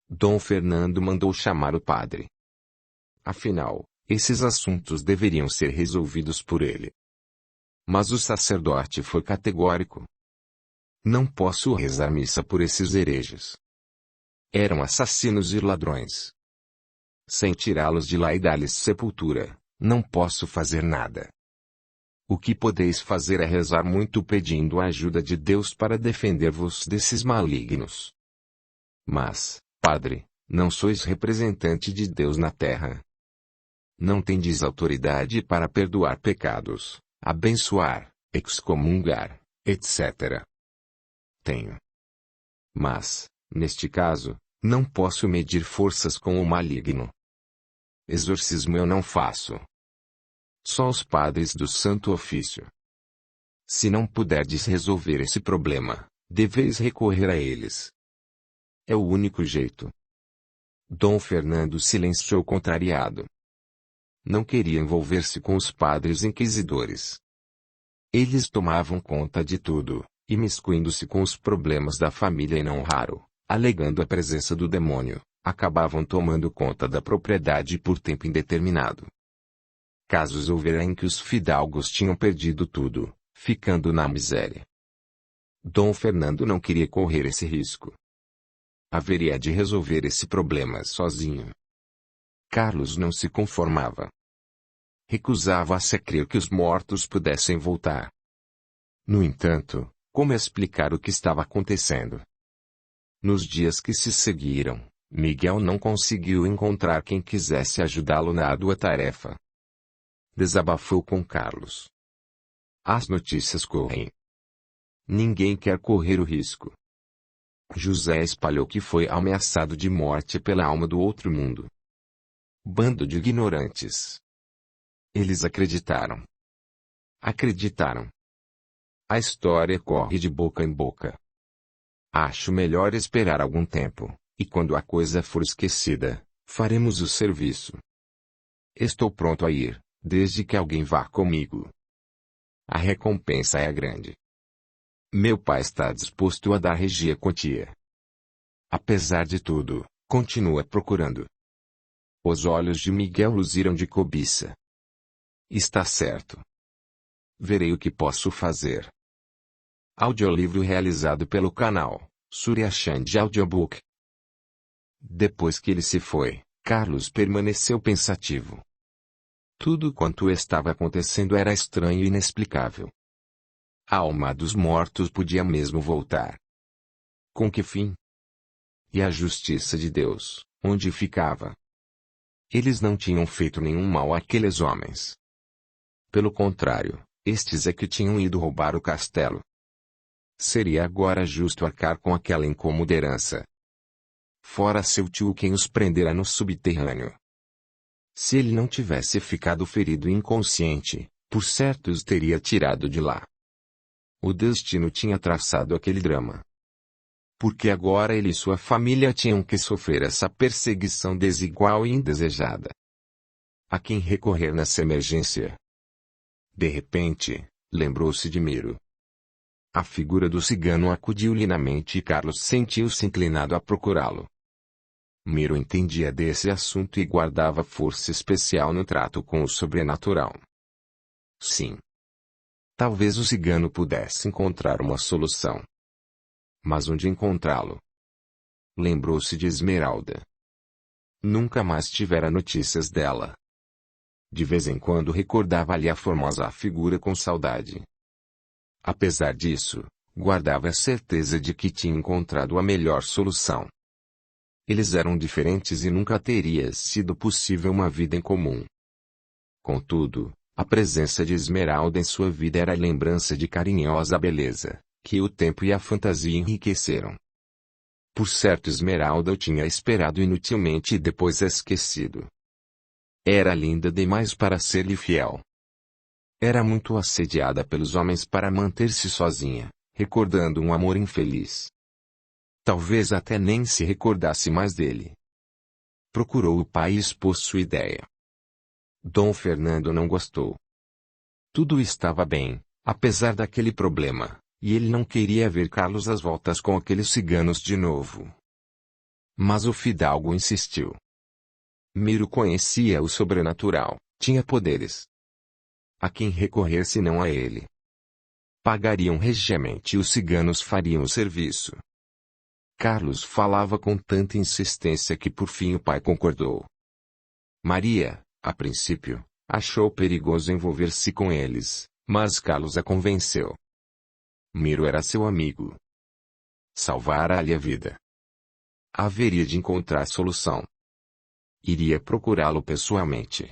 Dom Fernando mandou chamar o padre. Afinal, esses assuntos deveriam ser resolvidos por ele. Mas o sacerdote foi categórico. Não posso rezar missa por esses hereges. Eram assassinos e ladrões. Sem tirá-los de lá e dar-lhes sepultura, não posso fazer nada. O que podeis fazer é rezar muito pedindo a ajuda de Deus para defender-vos desses malignos. Mas, padre, não sois representante de Deus na terra. Não tendes autoridade para perdoar pecados, abençoar, excomungar, etc. Tenho. Mas, neste caso, não posso medir forças com o maligno. Exorcismo eu não faço. Só os padres do Santo Ofício. Se não puderdes resolver esse problema, deveis recorrer a eles. É o único jeito. Dom Fernando silenciou contrariado. Não queria envolver-se com os padres inquisidores. Eles tomavam conta de tudo, imiscuindo-se com os problemas da família e não raro, alegando a presença do demônio, acabavam tomando conta da propriedade por tempo indeterminado. Casos houveram em que os fidalgos tinham perdido tudo, ficando na miséria. Dom Fernando não queria correr esse risco. Haveria de resolver esse problema sozinho. Carlos não se conformava. Recusava-se a crer que os mortos pudessem voltar. No entanto, como explicar o que estava acontecendo? Nos dias que se seguiram, Miguel não conseguiu encontrar quem quisesse ajudá-lo na árdua tarefa. Desabafou com Carlos. As notícias correm. Ninguém quer correr o risco. José espalhou que foi ameaçado de morte pela alma do outro mundo. Bando de ignorantes. Eles acreditaram. Acreditaram. A história corre de boca em boca. Acho melhor esperar algum tempo, e quando a coisa for esquecida, faremos o serviço. Estou pronto a ir, desde que alguém vá comigo. A recompensa é grande. Meu pai está disposto a dar regia quantia. Apesar de tudo, continua procurando. Os olhos de Miguel luziram de cobiça. Está certo. Verei o que posso fazer. Audiolivro realizado pelo canal Surya Chand Audiobook. Depois que ele se foi, Carlos permaneceu pensativo. Tudo quanto estava acontecendo era estranho e inexplicável. A alma dos mortos podia mesmo voltar. Com que fim? E a justiça de Deus, onde ficava? Eles não tinham feito nenhum mal àqueles homens. Pelo contrário, estes é que tinham ido roubar o castelo. Seria agora justo arcar com aquela incômoda herança. Fora seu tio quem os prendera no subterrâneo. Se ele não tivesse ficado ferido e inconsciente, por certo os teria tirado de lá. O destino tinha traçado aquele drama. Porque agora ele e sua família tinham que sofrer essa perseguição desigual e indesejada. A quem recorrer nessa emergência? De repente, lembrou-se de Miro. A figura do cigano acudiu-lhe na mente e Carlos sentiu-se inclinado a procurá-lo. Miro entendia desse assunto e guardava força especial no trato com o sobrenatural. Sim. Talvez o cigano pudesse encontrar uma solução. Mas onde encontrá-lo? Lembrou-se de Esmeralda. Nunca mais tivera notícias dela. De vez em quando recordava-lhe a formosa figura com saudade. Apesar disso, guardava a certeza de que tinha encontrado a melhor solução. Eles eram diferentes e nunca teria sido possível uma vida em comum. Contudo, a presença de Esmeralda em sua vida era a lembrança de carinhosa beleza, que o tempo e a fantasia enriqueceram. Por certo Esmeralda o tinha esperado inutilmente e depois esquecido. Era linda demais para ser-lhe fiel. Era muito assediada pelos homens para manter-se sozinha, recordando um amor infeliz. Talvez até nem se recordasse mais dele. Procurou o pai e expôs sua ideia. Dom Fernando não gostou. Tudo estava bem, apesar daquele problema, e ele não queria ver Carlos às voltas com aqueles ciganos de novo. Mas o fidalgo insistiu. Miro conhecia o sobrenatural, tinha poderes. A quem recorrer se não a ele? Pagariam regiamente e os ciganos fariam o serviço. Carlos falava com tanta insistência que por fim o pai concordou. Maria, a princípio, achou perigoso envolver-se com eles, mas Carlos a convenceu. Miro era seu amigo. Salvara-lhe a vida. Haveria de encontrar solução. Iria procurá-lo pessoalmente.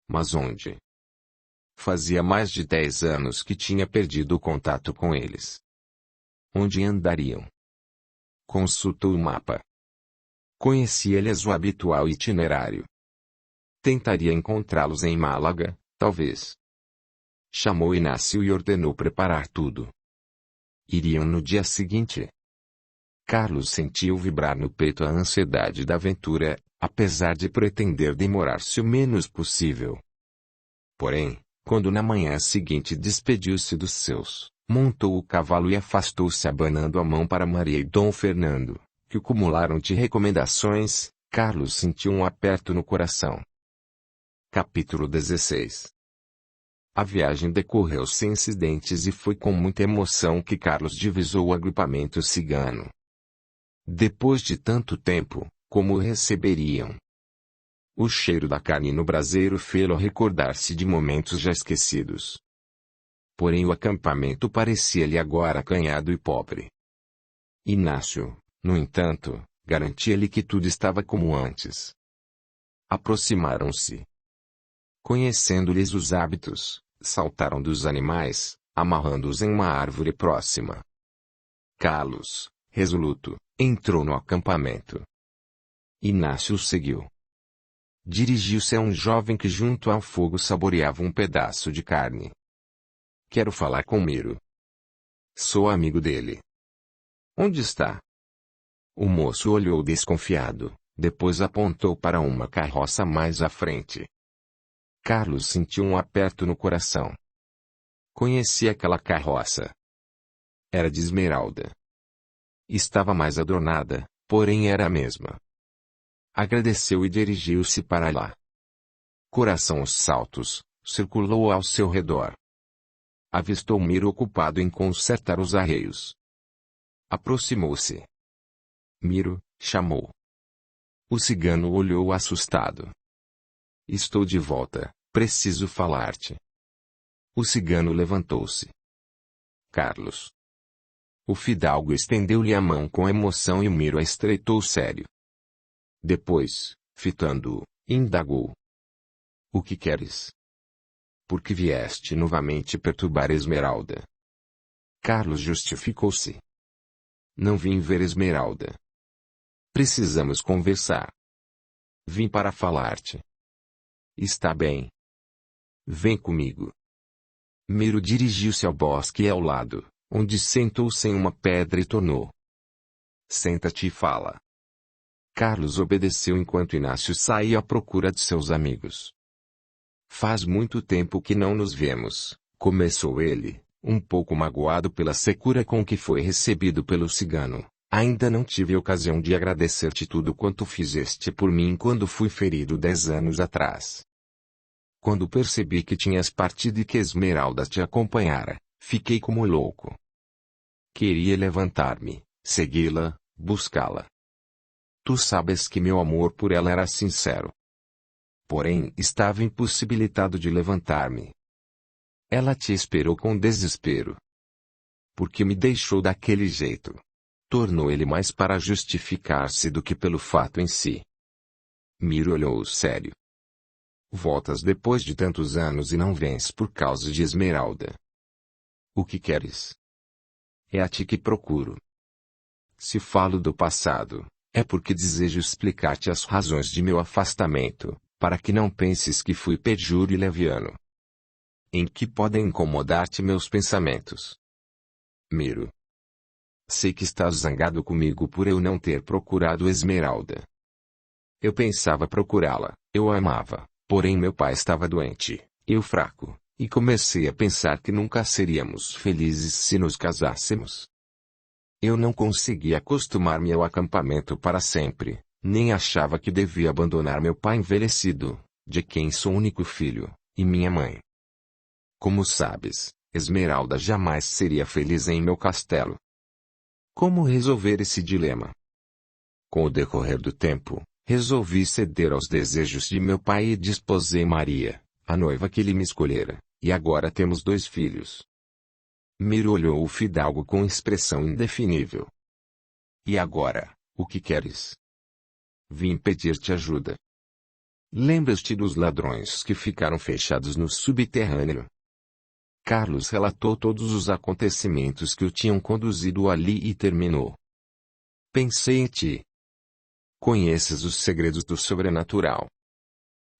Mas onde? Fazia mais de 10 anos que tinha perdido o contato com eles. Onde andariam? Consultou o mapa. Conhecia-lhes o habitual itinerário. Tentaria encontrá-los em Málaga, talvez. Chamou Inácio e ordenou preparar tudo. Iriam no dia seguinte. Carlos sentiu vibrar no peito a ansiedade da aventura, apesar de pretender demorar-se o menos possível. Porém, quando na manhã seguinte despediu-se dos seus, montou o cavalo e afastou-se abanando a mão para Maria e Dom Fernando, que o cumularam de recomendações, Carlos sentiu um aperto no coração. Capítulo 16. A viagem decorreu sem incidentes e foi com muita emoção que Carlos divisou o agrupamento cigano. Depois de tanto tempo, como o receberiam? O cheiro da carne no braseiro fê-lo recordar-se de momentos já esquecidos. Porém o acampamento parecia-lhe agora acanhado e pobre. Inácio, no entanto, garantia-lhe que tudo estava como antes. Aproximaram-se. Conhecendo-lhes os hábitos, saltaram dos animais, amarrando-os em uma árvore próxima. Carlos, resoluto, entrou no acampamento. Inácio o seguiu. Dirigiu-se a um jovem que junto ao fogo saboreava um pedaço de carne. Quero falar com Miro. Sou amigo dele. Onde está? O moço olhou desconfiado, depois apontou para uma carroça mais à frente. Carlos sentiu um aperto no coração. Conhecia aquela carroça. Era de esmeralda. Estava mais adornada, porém era a mesma. Agradeceu e dirigiu-se para lá. Coração aos saltos, circulou ao seu redor. Avistou Miro ocupado em consertar os arreios. Aproximou-se. Miro, chamou. O cigano olhou assustado. Estou de volta, preciso falar-te. O cigano levantou-se. Carlos. O fidalgo estendeu-lhe a mão com emoção e Miro a estreitou sério. Depois, fitando-o, indagou. O que queres? Por que vieste novamente perturbar Esmeralda? Carlos justificou-se. Não vim ver Esmeralda. Precisamos conversar. Vim para falar-te. Está bem. Vem comigo. Miro dirigiu-se ao bosque ao lado, onde sentou-se em uma pedra e tornou. Senta-te e fala. Carlos obedeceu enquanto Inácio saía à procura de seus amigos. Faz muito tempo que não nos vemos, começou ele, um pouco magoado pela secura com que foi recebido pelo cigano. Ainda não tive ocasião de agradecer-te tudo quanto fizeste por mim quando fui ferido 10 anos atrás. Quando percebi que tinhas partido e que Esmeralda te acompanhara, fiquei como louco. Queria levantar-me, segui-la, buscá-la. Tu sabes que meu amor por ela era sincero. Porém, estava impossibilitado de levantar-me. Ela te esperou com desespero. Por que me deixou daquele jeito? Tornou ele mais para justificar-se do que pelo fato em si. Miro olhou sério. Voltas depois de tantos anos e não vens por causa de Esmeralda. O que queres? É a ti que procuro. Se falo do passado, é porque desejo explicar-te as razões de meu afastamento, para que não penses que fui perjuro e leviano. Em que podem incomodar-te meus pensamentos? Miro. Sei que estás zangado comigo por eu não ter procurado Esmeralda. Eu pensava procurá-la, eu a amava, porém meu pai estava doente, eu fraco, e comecei a pensar que nunca seríamos felizes se nos casássemos. Eu não consegui acostumar-me ao acampamento para sempre, nem achava que devia abandonar meu pai envelhecido, de quem sou único filho, e minha mãe. Como sabes, Esmeralda jamais seria feliz em meu castelo. Como resolver esse dilema? Com o decorrer do tempo, resolvi ceder aos desejos de meu pai e desposei Maria, a noiva que ele me escolhera, e agora temos 2 filhos. Miro olhou o fidalgo com expressão indefinível. E agora, o que queres? Vim pedir-te ajuda. Lembras-te dos ladrões que ficaram fechados no subterrâneo? Carlos relatou todos os acontecimentos que o tinham conduzido ali e terminou. Pensei em ti. Conheces os segredos do sobrenatural.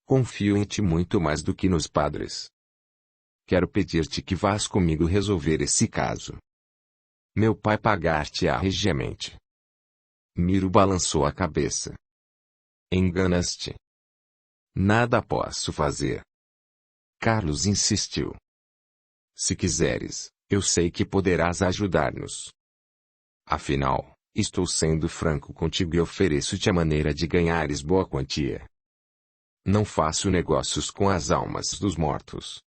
Confio em ti muito mais do que nos padres. Quero pedir-te que vás comigo resolver esse caso. Meu pai pagar-te-á regiamente. Miro balançou a cabeça. Enganas-te. Nada posso fazer. Carlos insistiu. Se quiseres, eu sei que poderás ajudar-nos. Afinal, estou sendo franco contigo e ofereço-te a maneira de ganhares boa quantia. Não faço negócios com as almas dos mortos.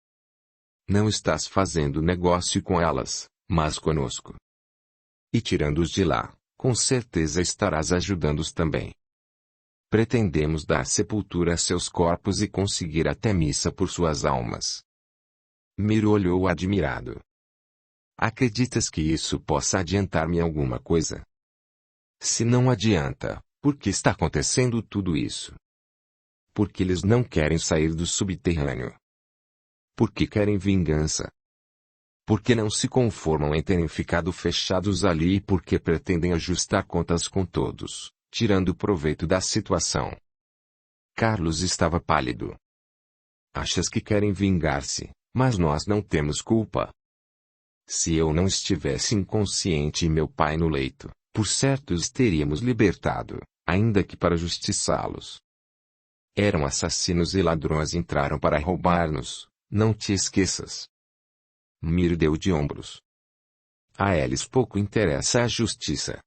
Não estás fazendo negócio com elas, mas conosco. E tirando-os de lá, com certeza estarás ajudando-os também. Pretendemos dar sepultura a seus corpos e conseguir até missa por suas almas. Miro olhou admirado. Acreditas que isso possa adiantar-me alguma coisa? Se não adianta, por que está acontecendo tudo isso? Porque eles não querem sair do subterrâneo. Porque querem vingança. Porque não se conformam em terem ficado fechados ali e porque pretendem ajustar contas com todos, tirando proveito da situação. Carlos estava pálido. Achas que querem vingar-se, mas nós não temos culpa. Se eu não estivesse inconsciente e meu pai no leito, por certo os teríamos libertado, ainda que para justiçá-los. Eram assassinos e ladrões, entraram para roubar-nos, não te esqueças. Miro deu de ombros. A eles pouco interessa a justiça.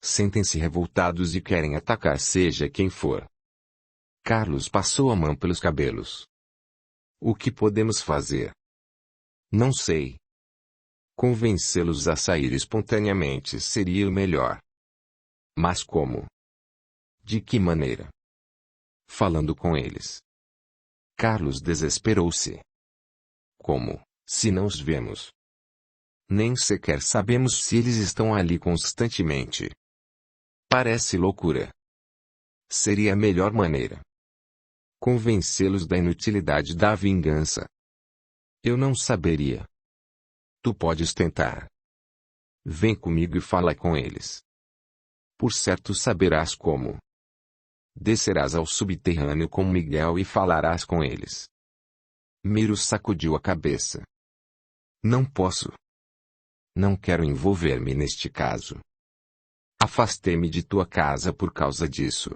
Sentem-se revoltados e querem atacar seja quem for. Carlos passou a mão pelos cabelos. O que podemos fazer? Não sei. Convencê-los a sair espontaneamente seria o melhor. Mas como? De que maneira? Falando com eles. Carlos desesperou-se. Como, se não os vemos? Nem sequer sabemos se eles estão ali constantemente. Parece loucura. Seria a melhor maneira. Convencê-los da inutilidade da vingança. Eu não saberia. Tu podes tentar. Vem comigo e fala com eles. Por certo saberás como. Descerás ao subterrâneo com Miguel e falarás com eles. Miro sacudiu a cabeça. Não posso. Não quero envolver-me neste caso. Afastei-me de tua casa por causa disso.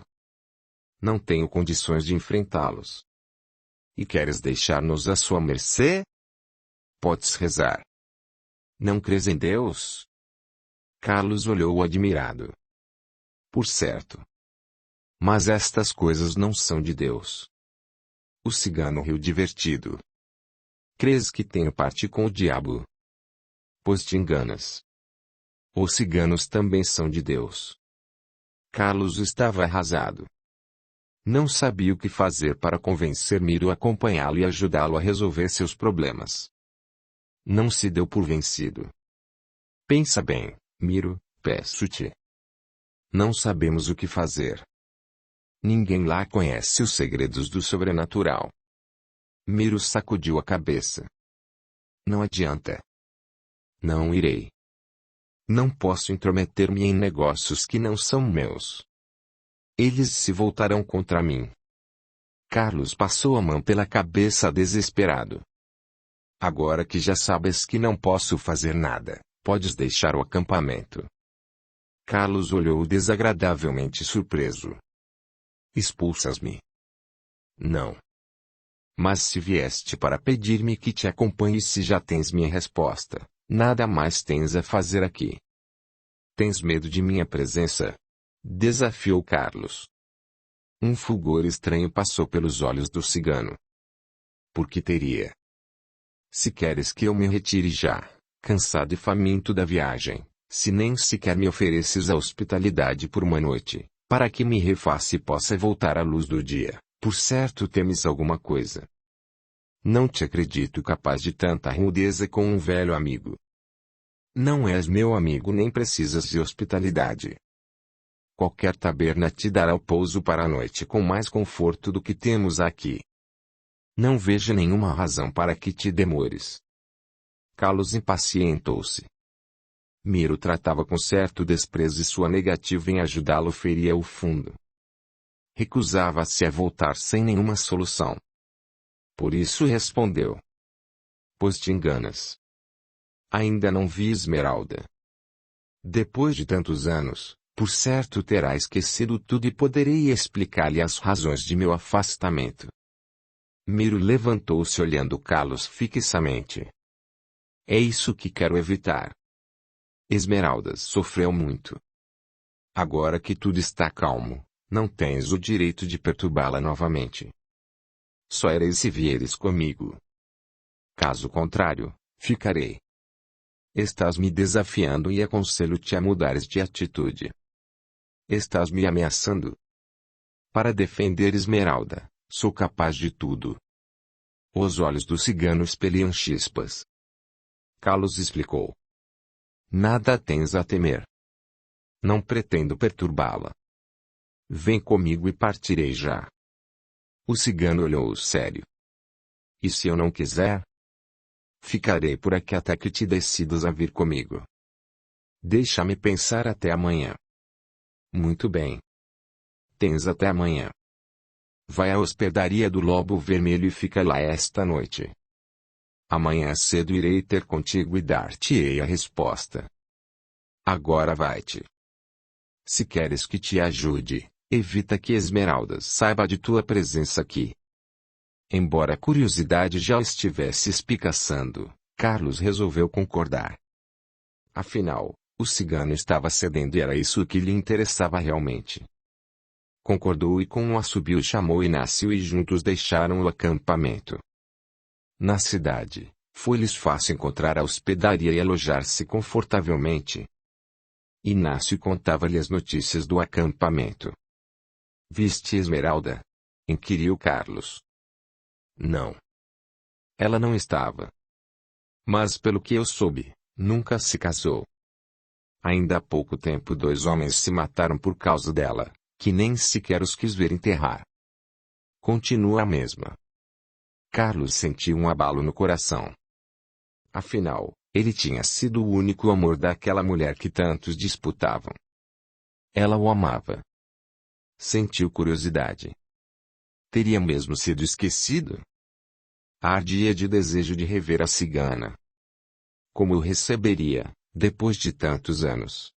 Não tenho condições de enfrentá-los. E queres deixar-nos à sua mercê? Podes rezar. Não crês em Deus? Carlos olhou admirado. Por certo. Mas estas coisas não são de Deus. O cigano riu divertido. Crês que tenho parte com o diabo? Pois te enganas. Os ciganos também são de Deus. Carlos estava arrasado. Não sabia o que fazer para convencer Miro a acompanhá-lo e ajudá-lo a resolver seus problemas. Não se deu por vencido. Pensa bem, Miro, peço-te. Não sabemos o que fazer. Ninguém lá conhece os segredos do sobrenatural. Miro sacudiu a cabeça. Não adianta. Não irei. Não posso intrometer-me em negócios que não são meus. Eles se voltarão contra mim. Carlos passou a mão pela cabeça desesperado. Agora que já sabes que não posso fazer nada, podes deixar o acampamento. Carlos olhou desagradavelmente surpreso. Expulsas-me? Não. Mas se vieste para pedir-me que te acompanhe, se já tens minha resposta, nada mais tens a fazer aqui. Tens medo de minha presença? Desafiou Carlos. Um fulgor estranho passou pelos olhos do cigano. Por que teria? Se queres que eu me retire já, cansado e faminto da viagem, se nem sequer me ofereces a hospitalidade por uma noite, para que me refaça e possa voltar à luz do dia, por certo temes alguma coisa. Não te acredito capaz de tanta rudeza com um velho amigo. Não és meu amigo nem precisas de hospitalidade. Qualquer taberna te dará o pouso para a noite com mais conforto do que temos aqui. Não vejo nenhuma razão para que te demores. Carlos impacientou-se. Miro tratava com certo desprezo e sua negativa em ajudá-lo feria o fundo. Recusava-se a voltar sem nenhuma solução. Por isso respondeu. Pois te enganas. Ainda não vi Esmeralda. Depois de tantos anos, por certo terá esquecido tudo e poderei explicar-lhe as razões de meu afastamento. Miro levantou-se olhando Carlos fixamente. É isso que quero evitar. Esmeralda sofreu muito. Agora que tudo está calmo, não tens o direito de perturbá-la novamente. Só ereis se vieres comigo. Caso contrário, ficarei. Estás me desafiando e aconselho-te a mudares de atitude. Estás me ameaçando. Para defender Esmeralda, sou capaz de tudo. Os olhos do cigano expeliam chispas. Carlos explicou. Nada tens a temer. Não pretendo perturbá-la. Vem comigo e partirei já. O cigano olhou sério. E se eu não quiser? Ficarei por aqui até que te decidas a vir comigo. Deixa-me pensar até amanhã. Muito bem. Tens até amanhã. Vai à hospedaria do Lobo Vermelho e fica lá esta noite. Amanhã cedo irei ter contigo e dar-te-ei a resposta. Agora vai-te. Se queres que te ajude, evita que Esmeralda saiba de tua presença aqui. Embora a curiosidade já estivesse espicaçando, Carlos resolveu concordar. Afinal, o cigano estava cedendo e era isso que lhe interessava realmente. Concordou e com um assobio chamou Inácio e juntos deixaram o acampamento. Na cidade, foi-lhes fácil encontrar a hospedaria e alojar-se confortavelmente. Inácio contava-lhe as notícias do acampamento. Viste Esmeralda? Inquiriu Carlos. Não. Ela não estava. Mas pelo que eu soube, nunca se casou. Ainda há pouco tempo 2 homens se mataram por causa dela, que nem sequer os quis ver enterrar. Continua a mesma. Carlos sentiu um abalo no coração. Afinal, ele tinha sido o único amor daquela mulher que tantos disputavam. Ela o amava. Sentiu curiosidade. Teria mesmo sido esquecido? Ardia de desejo de rever a cigana. Como o receberia, depois de tantos anos?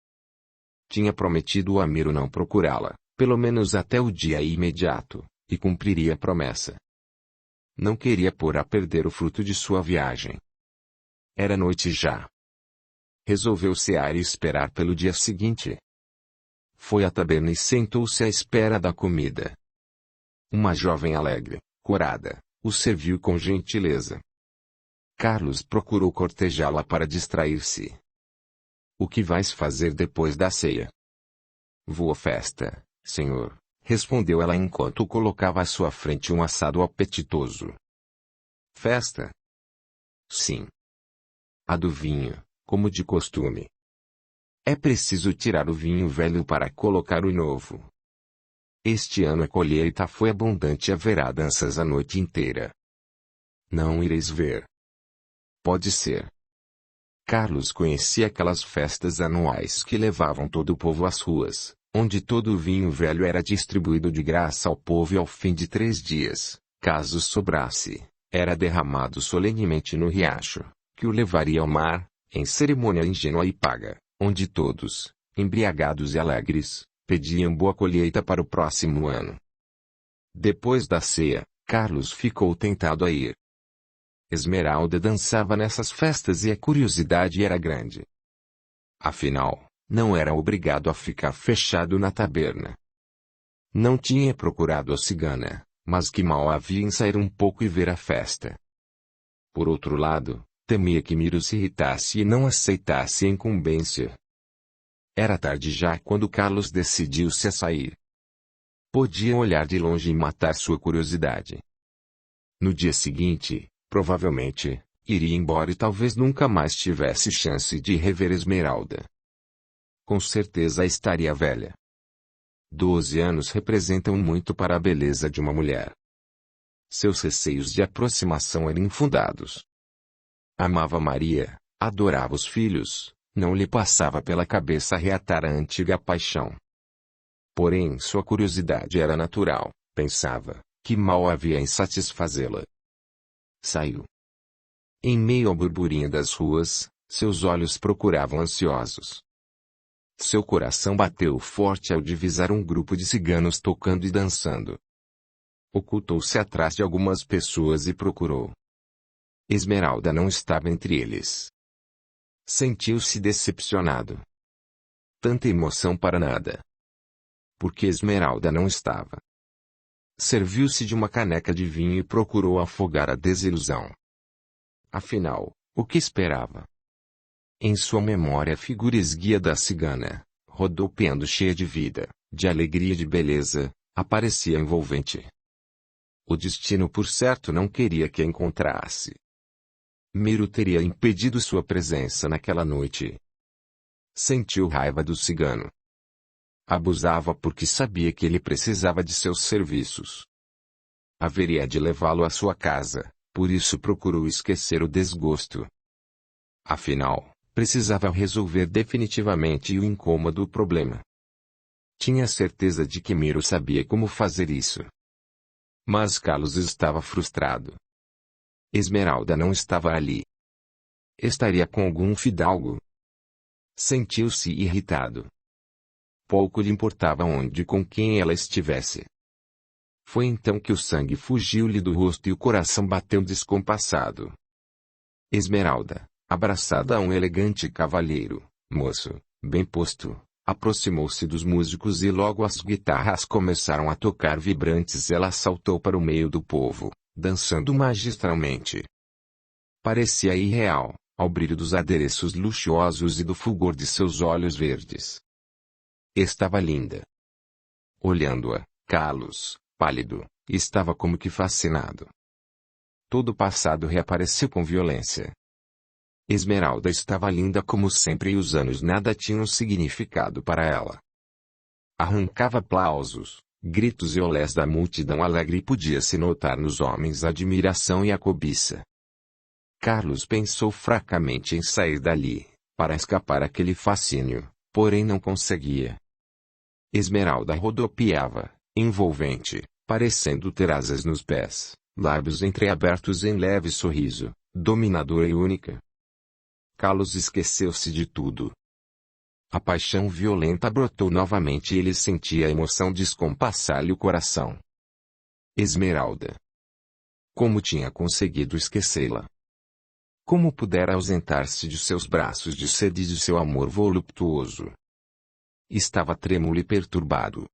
Tinha prometido a Miro não procurá-la, pelo menos até o dia imediato, e cumpriria a promessa. Não queria pôr a perder o fruto de sua viagem. Era noite já. Resolveu cear e esperar pelo dia seguinte. Foi à taberna e sentou-se à espera da comida. Uma jovem alegre, corada, o serviu com gentileza. Carlos procurou cortejá-la para distrair-se. O que vais fazer depois da ceia? Vou à festa, senhor, respondeu ela enquanto colocava à sua frente um assado apetitoso. Festa? Sim. A do vinho, como de costume. É preciso tirar o vinho velho para colocar o novo. Este ano a colheita foi abundante e haverá danças a noite inteira. Não ireis ver. Pode ser. Carlos conhecia aquelas festas anuais que levavam todo o povo às ruas, onde todo o vinho velho era distribuído de graça ao povo e ao fim de 3 dias, caso sobrasse, era derramado solenemente no riacho, que o levaria ao mar, em cerimônia ingênua e paga, onde todos, embriagados e alegres, pediam boa colheita para o próximo ano. Depois da ceia, Carlos ficou tentado a ir. Esmeralda dançava nessas festas e a curiosidade era grande. Afinal, não era obrigado a ficar fechado na taberna. Não tinha procurado a cigana, mas que mal havia em sair um pouco e ver a festa. Por outro lado, temia que Miro se irritasse e não aceitasse a incumbência. Era tarde já quando Carlos decidiu-se a sair. Podia olhar de longe e matar sua curiosidade. No dia seguinte, provavelmente, iria embora e talvez nunca mais tivesse chance de rever Esmeralda. Com certeza estaria velha. 12 anos representam muito para a beleza de uma mulher. Seus receios de aproximação eram infundados. Amava Maria, adorava os filhos, não lhe passava pela cabeça reatar a antiga paixão. Porém sua curiosidade era natural, pensava, que mal havia em satisfazê-la. Saiu. Em meio ao burburinho das ruas, seus olhos procuravam ansiosos. Seu coração bateu forte ao divisar um grupo de ciganos tocando e dançando. Ocultou-se atrás de algumas pessoas e procurou. Esmeralda não estava entre eles. Sentiu-se decepcionado. Tanta emoção para nada. Porque Esmeralda não estava. Serviu-se de uma caneca de vinho e procurou afogar a desilusão. Afinal, o que esperava? Em sua memória a figura esguia da cigana, rodopiando cheia de vida, de alegria e de beleza, aparecia envolvente. O destino por certo não queria que a encontrasse. Miro teria impedido sua presença naquela noite. Sentiu raiva do cigano. Abusava porque sabia que ele precisava de seus serviços. Haveria de levá-lo à sua casa, por isso procurou esquecer o desgosto. Afinal, precisava resolver definitivamente o incômodo problema. Tinha certeza de que Miro sabia como fazer isso. Mas Carlos estava frustrado. Esmeralda não estava ali. Estaria com algum fidalgo. Sentiu-se irritado. Pouco lhe importava onde e com quem ela estivesse. Foi então que o sangue fugiu-lhe do rosto e o coração bateu descompassado. Esmeralda, abraçada a um elegante cavalheiro, moço, bem posto, aproximou-se dos músicos e logo as guitarras começaram a tocar vibrantes. Ela saltou para o meio do povo, dançando magistralmente. Parecia irreal, ao brilho dos adereços luxuosos e do fulgor de seus olhos verdes. Estava linda. Olhando-a, Carlos, pálido, estava como que fascinado. Todo o passado reapareceu com violência. Esmeralda estava linda como sempre e os anos nada tinham significado para ela. Arrancava aplausos, gritos e olés da multidão alegre e podia-se notar nos homens a admiração e a cobiça. Carlos pensou fracamente em sair dali, para escapar àquele fascínio, porém não conseguia. Esmeralda rodopiava, envolvente, parecendo ter asas nos pés, lábios entreabertos em leve sorriso, dominadora e única. Carlos esqueceu-se de tudo. A paixão violenta brotou novamente e ele sentia a emoção descompassar-lhe o coração. Esmeralda. Como tinha conseguido esquecê-la? Como pudera ausentar-se de seus braços de sede e de seu amor voluptuoso? Estava trêmulo e perturbado.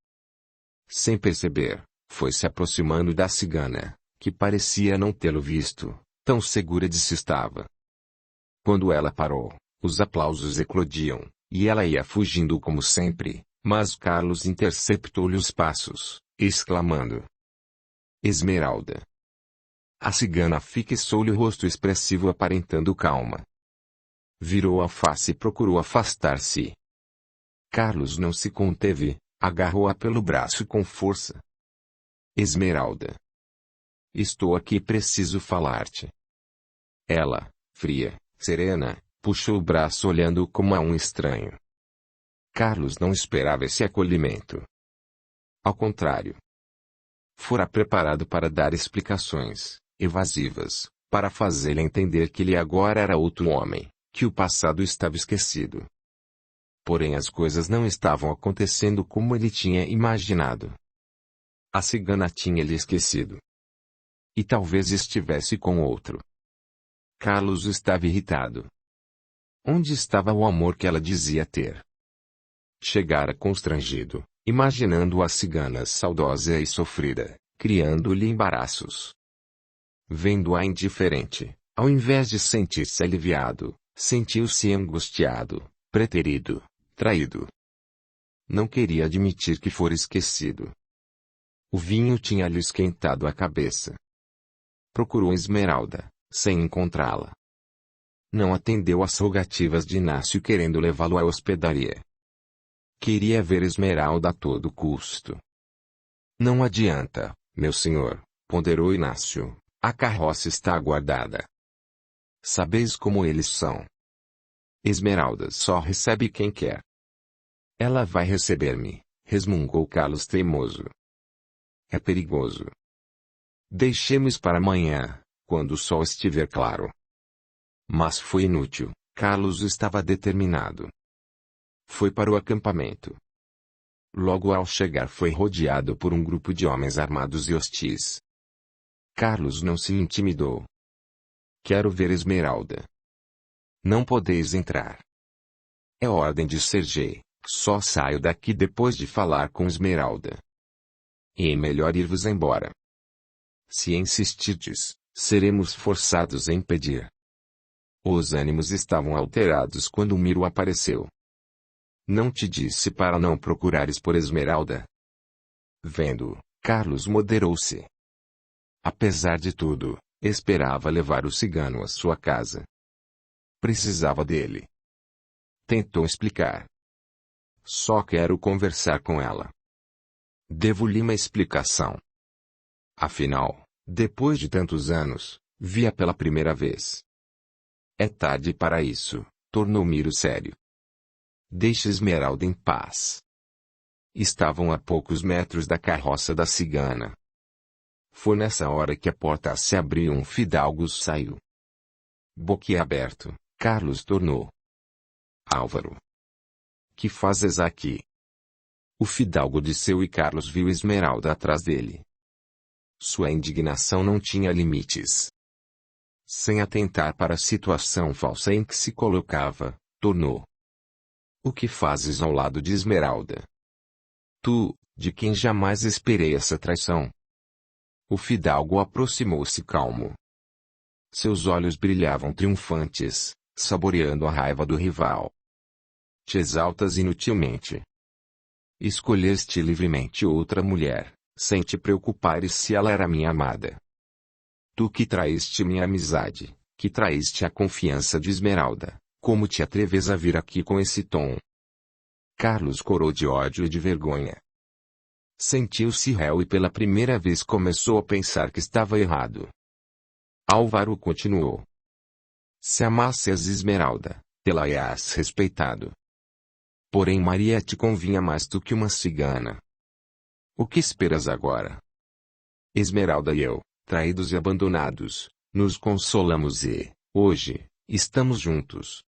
Sem perceber, foi se aproximando da cigana, que parecia não tê-lo visto, tão segura de si estava. Quando ela parou, os aplausos eclodiam, e ela ia fugindo como sempre, mas Carlos interceptou-lhe os passos, exclamando: Esmeralda. A cigana fixou-lhe o rosto expressivo aparentando calma. Virou a face e procurou afastar-se. Carlos não se conteve, agarrou-a pelo braço com força. Esmeralda. Estou aqui e preciso falar-te. Ela, fria, serena, puxou o braço olhando como a um estranho. Carlos não esperava esse acolhimento. Ao contrário. Fora preparado para dar explicações, evasivas, para fazê-la entender que ele agora era outro homem, que o passado estava esquecido. Porém as coisas não estavam acontecendo como ele tinha imaginado. A cigana tinha-lhe esquecido. E talvez estivesse com outro. Carlos estava irritado. Onde estava o amor que ela dizia ter? Chegara constrangido, imaginando a cigana saudosa e sofrida, criando-lhe embaraços. Vendo-a indiferente, ao invés de sentir-se aliviado, sentiu-se angustiado, preterido, traído. Não queria admitir que fora esquecido. O vinho tinha-lhe esquentado a cabeça. Procurou Esmeralda, sem encontrá-la. Não atendeu às rogativas de Inácio querendo levá-lo à hospedaria. Queria ver Esmeralda a todo custo. Não adianta, meu senhor, ponderou Inácio, a carroça está aguardada. Sabeis como eles são. Esmeralda só recebe quem quer. Ela vai receber-me, resmungou Carlos teimoso. É perigoso. Deixemos para amanhã, quando o sol estiver claro. Mas foi inútil, Carlos estava determinado. Foi para o acampamento. Logo ao chegar foi rodeado por um grupo de homens armados e hostis. Carlos não se intimidou. Quero ver Esmeralda. Não podeis entrar. É ordem de Sergei, só saio daqui depois de falar com Esmeralda. E é melhor ir-vos embora. Se insistirdes, seremos forçados a impedir. Os ânimos estavam alterados quando Miro apareceu. Não te disse para não procurares por Esmeralda? Vendo-o, Carlos moderou-se. Apesar de tudo, esperava levar o cigano à sua casa. Precisava dele. Tentou explicar. Só quero conversar com ela. Devo-lhe uma explicação. Afinal, depois de tantos anos, vi-a pela primeira vez. É tarde para isso, tornou Miro sério. Deixe Esmeralda em paz. Estavam a poucos metros da carroça da cigana. Foi nessa hora que a porta se abriu e um fidalgo saiu. Boquiaberto, Carlos tornou. Álvaro. Que fazes aqui? O fidalgo desceu e Carlos viu Esmeralda atrás dele. Sua indignação não tinha limites. Sem atentar para a situação falsa em que se colocava, tornou. O que fazes ao lado de Esmeralda? Tu, de quem jamais esperei essa traição. O fidalgo aproximou-se calmo. Seus olhos brilhavam triunfantes, saboreando a raiva do rival. Te exaltas inutilmente. Escolheste livremente outra mulher, sem te preocupares se ela era minha amada. Tu que traíste minha amizade, que traíste a confiança de Esmeralda, como te atreves a vir aqui com esse tom? Carlos corou de ódio e de vergonha. Sentiu-se réu e pela primeira vez começou a pensar que estava errado. Álvaro continuou. Se amasses Esmeralda, tê-la-ias respeitado. Porém Maria te convinha mais do que uma cigana. O que esperas agora? Esmeralda e eu, traídos e abandonados, nos consolamos e, hoje, estamos juntos.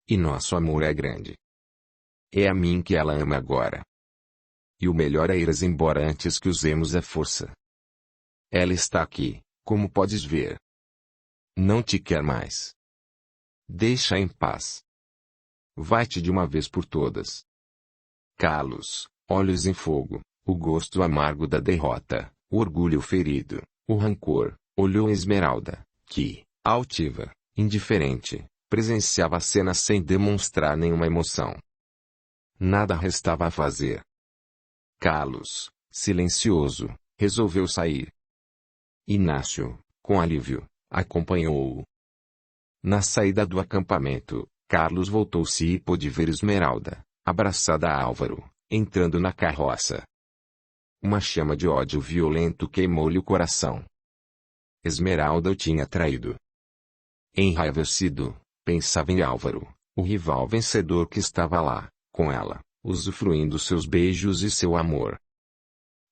E nosso amor é grande. É a mim que ela ama agora. E o melhor é ires embora antes que usemos a força. Ela está aqui, como podes ver. Não te quer mais. Deixa em paz. Vai-te de uma vez por todas. Carlos, olhos em fogo, o gosto amargo da derrota, o orgulho ferido, o rancor, olhou Esmeralda, que, altiva, indiferente, presenciava a cena sem demonstrar nenhuma emoção. Nada restava a fazer. Carlos, silencioso, resolveu sair. Inácio, com alívio, acompanhou-o. Na saída do acampamento, Carlos voltou-se e pôde ver Esmeralda, abraçada a Álvaro, entrando na carroça. Uma chama de ódio violento queimou-lhe o coração. Esmeralda o tinha traído. Enraivecido, pensava em Álvaro, o rival vencedor que estava lá, com ela, usufruindo seus beijos e seu amor.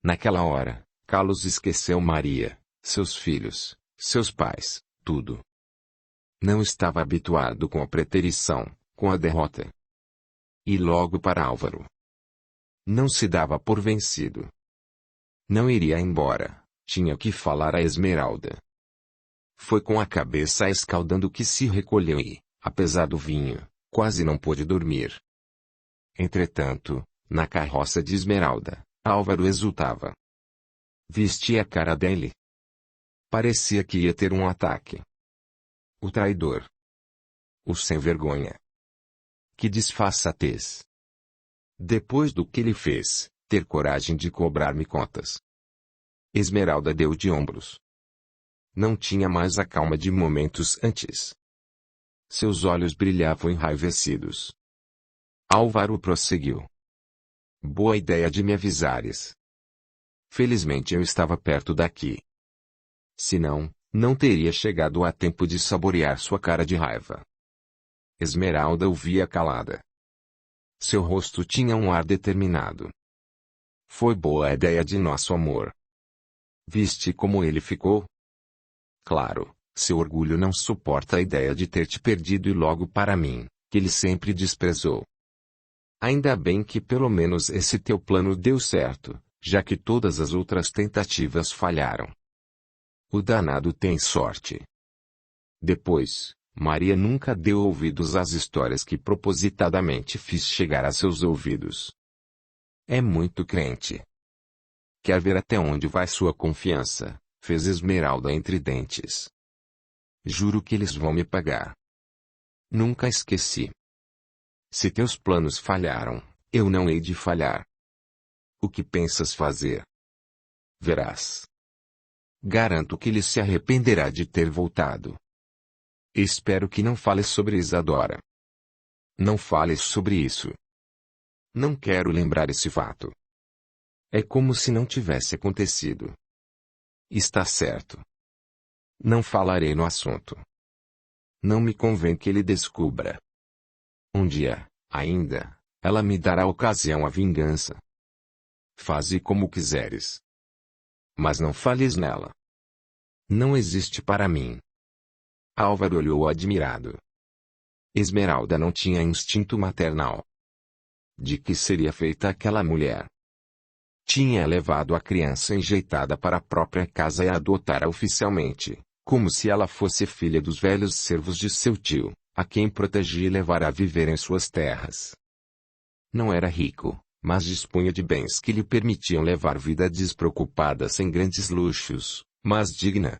Naquela hora, Carlos esqueceu Maria, seus filhos, seus pais, tudo. Não estava habituado com a preterição, com a derrota. E logo para Álvaro. Não se dava por vencido. Não iria embora, tinha que falar a Esmeralda. Foi com a cabeça escaldando que se recolheu e, apesar do vinho, quase não pôde dormir. Entretanto, na carroça de Esmeralda, Álvaro exultava. Vestia a cara dele. Parecia que ia ter um ataque. O traidor. O sem vergonha. Que disfarçatez. Depois do que ele fez, ter coragem de cobrar-me contas. Esmeralda deu de ombros. Não tinha mais a calma de momentos antes. Seus olhos brilhavam enraivecidos. Álvaro prosseguiu. Boa ideia de me avisares. Felizmente eu estava perto daqui. Senão, não teria chegado a tempo de saborear sua cara de raiva. Esmeralda ouvia calada. Seu rosto tinha um ar determinado. Foi boa a ideia de nosso amor. Viste como ele ficou? Claro, seu orgulho não suporta a ideia de ter te perdido e logo para mim, que ele sempre desprezou. Ainda bem que pelo menos esse teu plano deu certo, já que todas as outras tentativas falharam. O danado tem sorte. Depois, Maria nunca deu ouvidos às histórias que propositadamente fiz chegar a seus ouvidos. É muito crente. Quer ver até onde vai sua confiança, fez Esmeralda entre dentes. Juro que eles vão me pagar. Nunca esqueci. Se teus planos falharam, eu não hei de falhar. O que pensas fazer? Verás. Garanto que ele se arrependerá de ter voltado. Espero que não fales sobre Isadora. Não fales sobre isso. Não quero lembrar esse fato. É como se não tivesse acontecido. Está certo. Não falarei no assunto. Não me convém que ele descubra. Um dia, ainda, ela me dará ocasião à vingança. Faze como quiseres. Mas não fales nela. Não existe para mim. Álvaro olhou admirado. Esmeralda não tinha instinto maternal. De que seria feita aquela mulher? Tinha levado a criança enjeitada para a própria casa e a adotara oficialmente, como se ela fosse filha dos velhos servos de seu tio, a quem protegia e levara a viver em suas terras. Não era rico, mas dispunha de bens que lhe permitiam levar vida despreocupada sem grandes luxos, mas digna.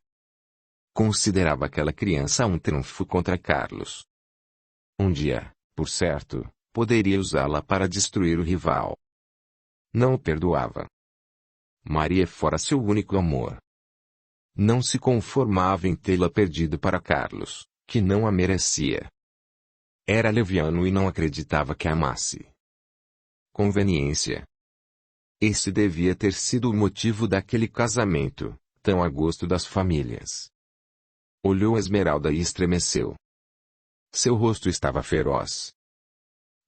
Considerava aquela criança um trunfo contra Carlos. Um dia, por certo, poderia usá-la para destruir o rival. Não o perdoava. Maria fora seu único amor. Não se conformava em tê-la perdido para Carlos, que não a merecia. Era leviano e não acreditava que a amasse. Conveniência. Esse devia ter sido o motivo daquele casamento, tão a gosto das famílias. Olhou Esmeralda e estremeceu. Seu rosto estava feroz.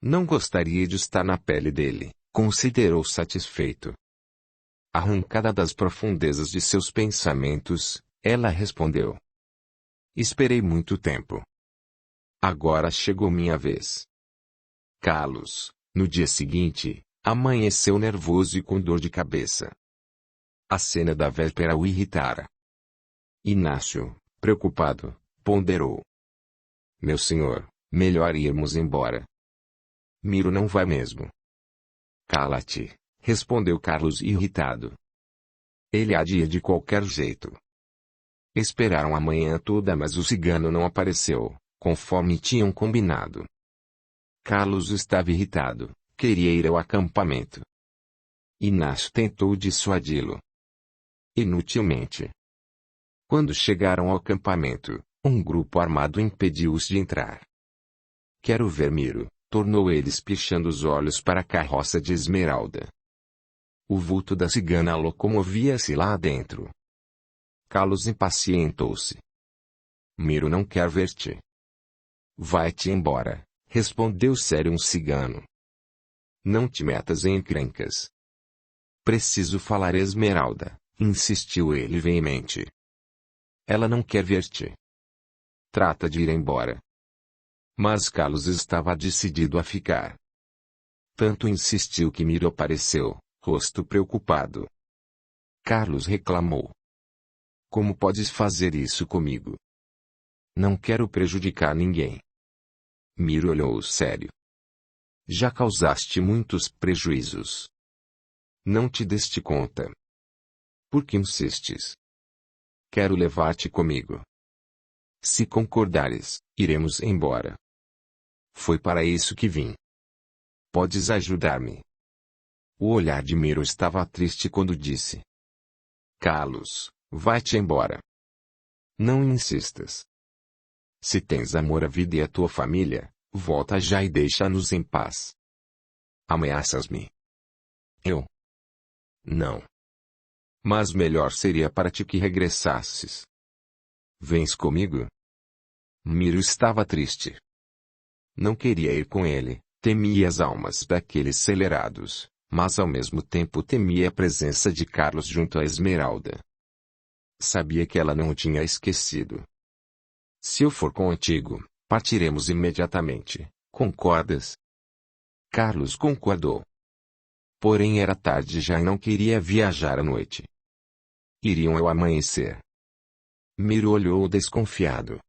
Não gostaria de estar na pele dele, considerou satisfeito. Arrancada das profundezas de seus pensamentos, ela respondeu. Esperei muito tempo. Agora chegou minha vez. Carlos, no dia seguinte, amanheceu nervoso e com dor de cabeça. A cena da véspera o irritara. Inácio, preocupado, ponderou. Meu senhor, melhor irmos embora. Miro não vai mesmo. Cala-te, respondeu Carlos irritado. Ele há de ir de qualquer jeito. Esperaram a manhã toda mas o cigano não apareceu, conforme tinham combinado. Carlos estava irritado, queria ir ao acampamento. Inácio tentou dissuadi-lo. Inutilmente. Quando chegaram ao acampamento, um grupo armado impediu-os de entrar. Quero ver Miro, tornou ele espichando os olhos para a carroça de Esmeralda. O vulto da cigana locomovia-se lá dentro. Carlos impacientou-se. Miro não quer ver-te. Vai-te embora, respondeu sério um cigano. Não te metas em encrencas. Preciso falar Esmeralda, insistiu ele veemente. Ela não quer ver-te. Trata de ir embora. Mas Carlos estava decidido a ficar. Tanto insistiu que Miro apareceu, rosto preocupado. Carlos reclamou. Como podes fazer isso comigo? Não quero prejudicar ninguém. Miro olhou sério. Já causaste muitos prejuízos. Não te deste conta. Por que insistes? Quero levar-te comigo. Se concordares, iremos embora. Foi para isso que vim. Podes ajudar-me. O olhar de Miro estava triste quando disse: Carlos, vai-te embora. Não insistas. Se tens amor à vida e à tua família, volta já e deixa-nos em paz. Ameaças-me? Eu? Não. Mas melhor seria para ti que regressasses. Vens comigo? Miro estava triste. Não queria ir com ele, temia as almas daqueles acelerados, mas ao mesmo tempo temia a presença de Carlos junto a Esmeralda. Sabia que ela não o tinha esquecido. Se eu for contigo, partiremos imediatamente, concordas? Carlos concordou. Porém era tarde já e não queria viajar à noite. Iriam ao amanhecer. Miro olhou desconfiado.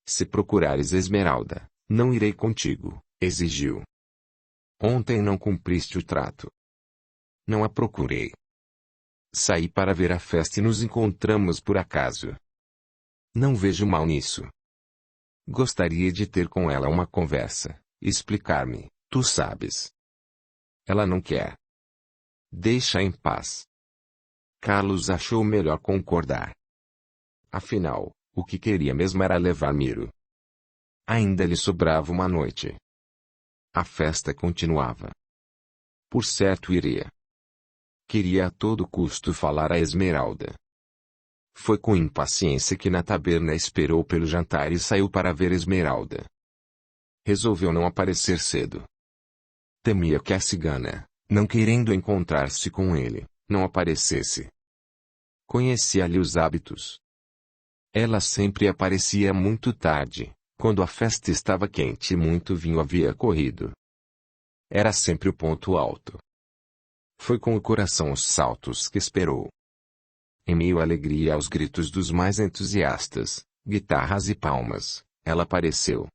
Se procurares Esmeralda, não irei contigo, exigiu. Ontem não cumpriste o trato. Não a procurei. Saí para ver a festa e nos encontramos por acaso. Não vejo mal nisso. Gostaria de ter com ela uma conversa, explicar-me, tu sabes. Ela não quer. Deixa em paz. Carlos achou melhor concordar. Afinal, o que queria mesmo era levar Miro. Ainda lhe sobrava uma noite. A festa continuava. Por certo iria. Queria a todo custo falar a Esmeralda. Foi com impaciência que na taberna esperou pelo jantar e saiu para ver Esmeralda. Resolveu não aparecer cedo. Temia que a cigana, não querendo encontrar-se com ele, não aparecesse. Conhecia-lhe os hábitos. Ela sempre aparecia muito tarde, quando a festa estava quente e muito vinho havia corrido. Era sempre o ponto alto. Foi com o coração aos saltos que esperou. Em meio à alegria e aos gritos dos mais entusiastas, guitarras e palmas, ela apareceu.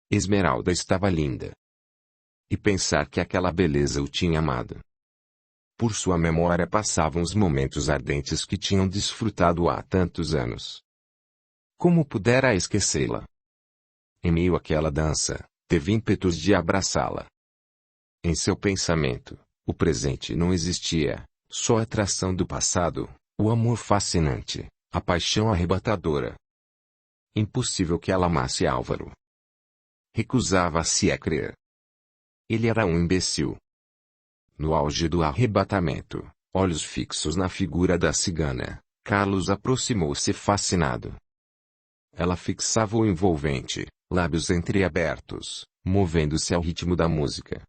Esmeralda estava linda. E pensar que aquela beleza o tinha amado. Por sua memória passavam os momentos ardentes que tinham desfrutado há tantos anos. Como pudera esquecê-la? Em meio àquela dança, teve ímpetos de abraçá-la. Em seu pensamento, o presente não existia, só a atração do passado, o amor fascinante, a paixão arrebatadora. Impossível que ela amasse Álvaro. Recusava-se a crer. Ele era um imbecil. No auge do arrebatamento, olhos fixos na figura da cigana, Carlos aproximou-se fascinado. Ela fixava o envolvente, lábios entreabertos, movendo-se ao ritmo da música.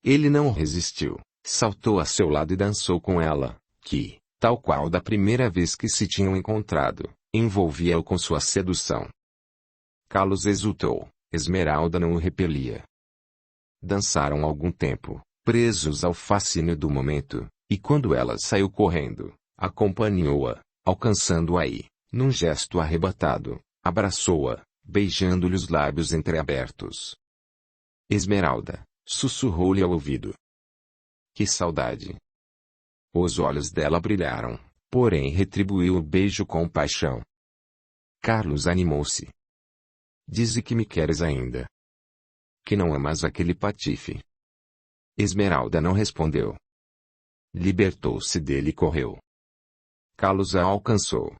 Ele não resistiu, saltou a seu lado e dançou com ela, que, tal qual da primeira vez que se tinham encontrado, envolvia-o com sua sedução. Carlos exultou, Esmeralda não o repelia. Dançaram algum tempo, presos ao fascínio do momento, e quando ela saiu correndo, acompanhou-a, alcançando-a e, num gesto arrebatado, abraçou-a, beijando-lhe os lábios entreabertos. Esmeralda, sussurrou-lhe ao ouvido. Que saudade! Os olhos dela brilharam, porém retribuiu o beijo com paixão. Carlos animou-se. Dize que me queres ainda. Que não amas aquele patife. Esmeralda não respondeu. Libertou-se dele e correu. Carlos a alcançou.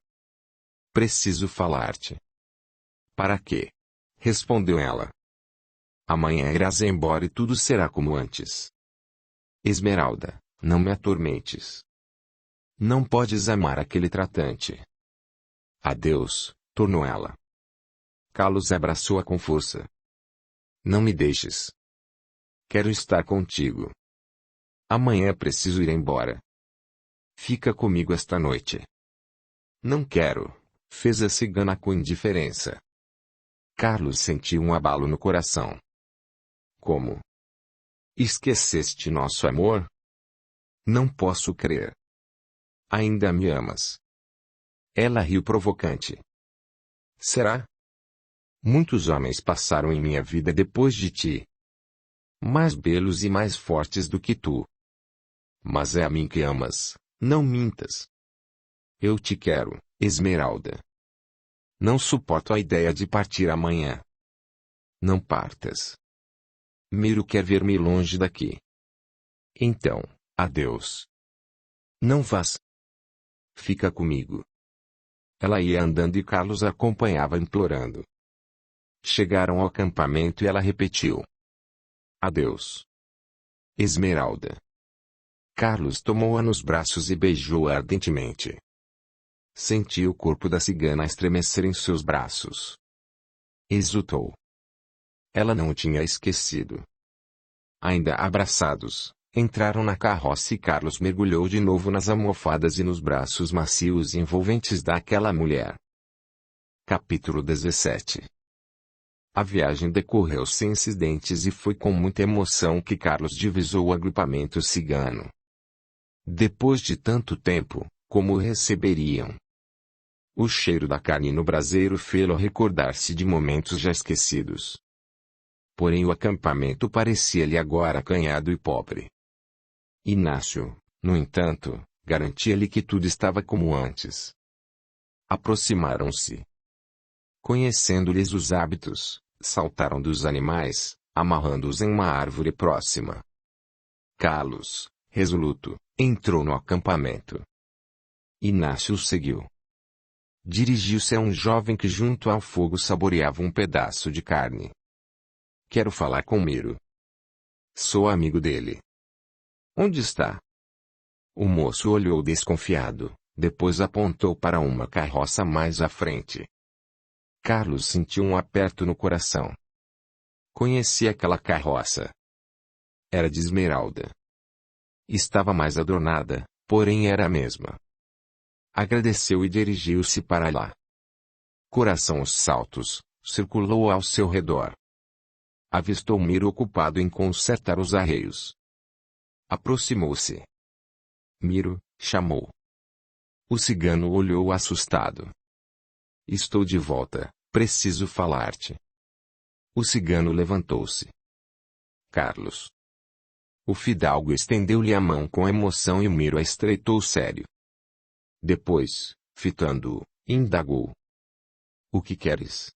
Preciso falar-te. Para quê? Respondeu ela. Amanhã irás embora e tudo será como antes. Esmeralda, não me atormentes. Não podes amar aquele tratante. Adeus, tornou ela. Carlos abraçou-a com força. Não me deixes. Quero estar contigo. Amanhã preciso ir embora. Fica comigo esta noite. Não quero, fez a cigana com indiferença. Carlos sentiu um abalo no coração. Como? Esqueceste nosso amor? Não posso crer. Ainda me amas. Ela riu provocante. Será? Muitos homens passaram em minha vida depois de ti. mais belos e mais fortes do que tu. Mas é a mim que amas, não mintas. Eu te quero, Esmeralda. Não suporto a ideia de partir amanhã. Não partas. Miro quer ver-me longe daqui. Então, adeus. Não vás. Fica comigo. Ela ia andando e Carlos a acompanhava implorando. Chegaram ao acampamento e ela repetiu: adeus, Esmeralda. Carlos tomou-a nos braços e beijou-a ardentemente. Sentiu o corpo da cigana estremecer em seus braços. Exultou. Ela não o tinha esquecido. Ainda abraçados, entraram na carroça e Carlos mergulhou de novo nas almofadas e nos braços macios e envolventes daquela mulher. Capítulo 17. A viagem decorreu sem incidentes e foi com muita emoção que Carlos divisou o agrupamento cigano. Depois de tanto tempo, como o receberiam? O cheiro da carne no braseiro fê-lo recordar-se de momentos já esquecidos. Porém o acampamento parecia-lhe agora acanhado e pobre. Inácio, no entanto, garantia-lhe que tudo estava como antes. Aproximaram-se. Conhecendo-lhes os hábitos, saltaram dos animais, amarrando-os em uma árvore próxima. Carlos, resoluto, entrou no acampamento. Inácio o seguiu. Dirigiu-se a um jovem que junto ao fogo saboreava um pedaço de carne. Quero falar com Miro. Sou amigo dele. Onde está? O moço olhou desconfiado, depois apontou para uma carroça mais à frente. Carlos sentiu um aperto no coração. Conhecia aquela carroça. Era de Esmeralda. Estava mais adornada, porém era a mesma. Agradeceu e dirigiu-se para lá. Coração aos saltos, circulou ao seu redor. Avistou Miro ocupado em consertar os arreios. Aproximou-se. Miro, chamou. O cigano olhou assustado. Estou de volta, preciso falar-te. O cigano levantou-se. Carlos. O fidalgo estendeu-lhe a mão com emoção e Miro a estreitou sério. Depois, fitando-o, indagou. O que queres?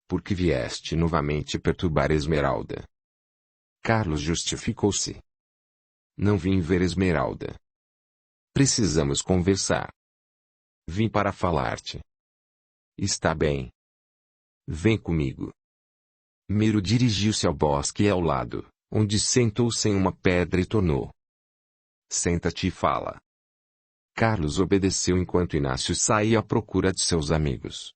Por que vieste novamente perturbar Esmeralda? Carlos justificou-se. Não vim ver Esmeralda. Precisamos conversar. Vim para falar-te. Está bem. Vem comigo. Miro dirigiu-se ao bosque ao lado, onde sentou-se em uma pedra e tornou. Senta-te e fala. Carlos obedeceu enquanto Inácio saía à procura de seus amigos.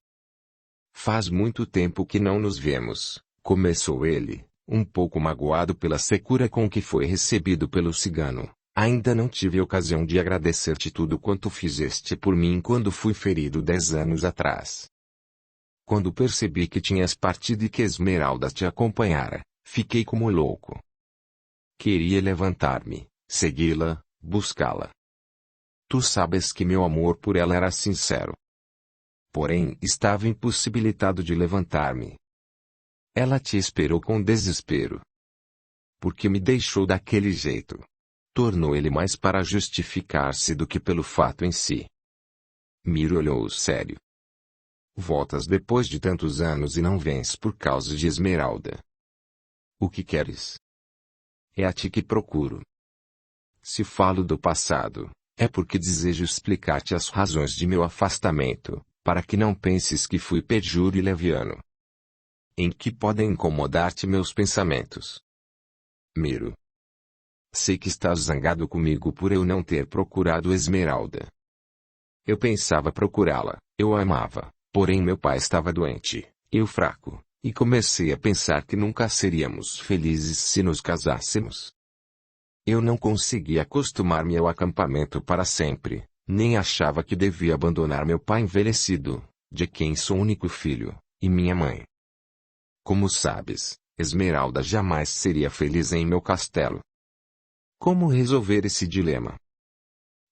Faz muito tempo que não nos vemos, começou ele, um pouco magoado pela secura com que foi recebido pelo cigano. Ainda não tive ocasião de agradecer-te tudo quanto fizeste por mim quando fui ferido 10 anos atrás. Quando percebi que tinhas partido e que Esmeralda te acompanhara, fiquei como louco. Queria levantar-me, segui-la, buscá-la. Tu sabes que meu amor por ela era sincero. Porém, estava impossibilitado de levantar-me. Ela te esperou com desespero. Por que me deixou daquele jeito? Tornou ele mais para justificar-se do que pelo fato em si. Miro olhou sério. Voltas depois de tantos anos e não vens por causa de Esmeralda. O que queres? É a ti que procuro. Se falo do passado, é porque desejo explicar-te as razões de meu afastamento, para que não penses que fui perjuro e leviano. Em que podem incomodar-te meus pensamentos? Miro. Sei que estás zangado comigo por eu não ter procurado Esmeralda. Eu pensava procurá-la, eu a amava, porém meu pai estava doente, eu fraco, e comecei a pensar que nunca seríamos felizes se nos casássemos. Eu não conseguia acostumar-me ao acampamento para sempre, nem achava que devia abandonar meu pai envelhecido, de quem sou único filho, e minha mãe. Como sabes, Esmeralda jamais seria feliz em meu castelo. Como resolver esse dilema?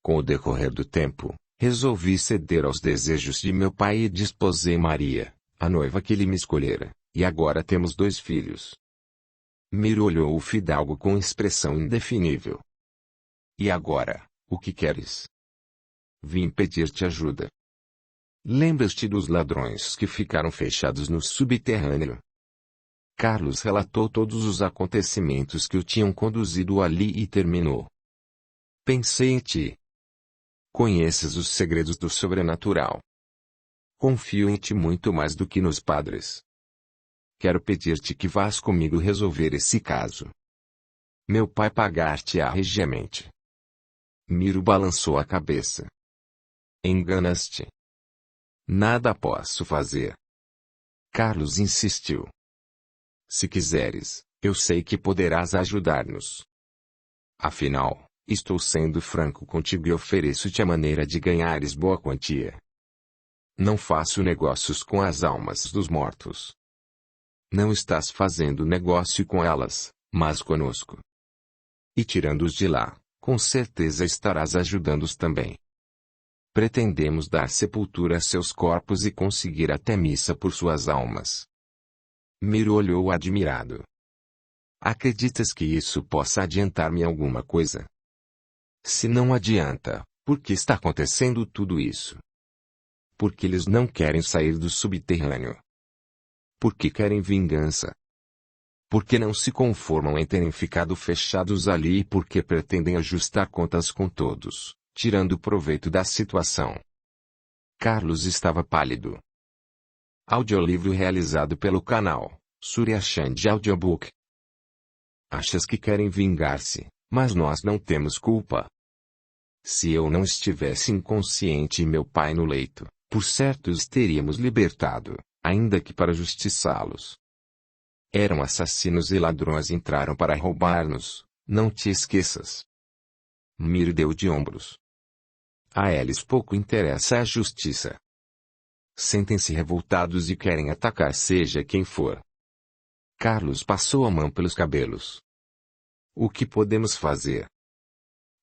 Com o decorrer do tempo, resolvi ceder aos desejos de meu pai e desposei Maria, a noiva que ele me escolhera, e agora temos 2 filhos. Miro olhou o fidalgo com expressão indefinível. E agora, o que queres? Vim pedir-te ajuda. Lembras-te dos ladrões que ficaram fechados no subterrâneo? Carlos relatou todos os acontecimentos que o tinham conduzido ali e terminou. Pensei em ti. Conheces os segredos do sobrenatural. Confio em ti muito mais do que nos padres. Quero pedir-te que vás comigo resolver esse caso. Meu pai pagar-te-á regiamente. Miro balançou a cabeça. Enganas-te. Nada posso fazer. Carlos insistiu. Se quiseres, eu sei que poderás ajudar-nos. Afinal, estou sendo franco contigo e ofereço-te a maneira de ganhares boa quantia. Não faço negócios com as almas dos mortos. Não estás fazendo negócio com elas, mas conosco. E tirando-os de lá, com certeza estarás ajudando-os também. Pretendemos dar sepultura a seus corpos e conseguir até missa por suas almas. Miro olhou admirado. Acreditas que isso possa adiantar-me alguma coisa? Se não adianta, por que está acontecendo tudo isso? Porque eles não querem sair do subterrâneo. Porque querem vingança. Porque não se conformam em terem ficado fechados ali e porque pretendem ajustar contas com todos, tirando proveito da situação. Carlos estava pálido. Audiolivro realizado pelo canal Surya Chand Audiobook. Achas que querem vingar-se, mas nós não temos culpa. Se eu não estivesse inconsciente e meu pai no leito, por certo os teríamos libertado, ainda que para justiçá-los. Eram assassinos e ladrões, entraram para roubar-nos, não te esqueças. Mir deu de ombros. A eles pouco interessa a justiça. Sentem-se revoltados e querem atacar seja quem for. Carlos passou a mão pelos cabelos. O que podemos fazer?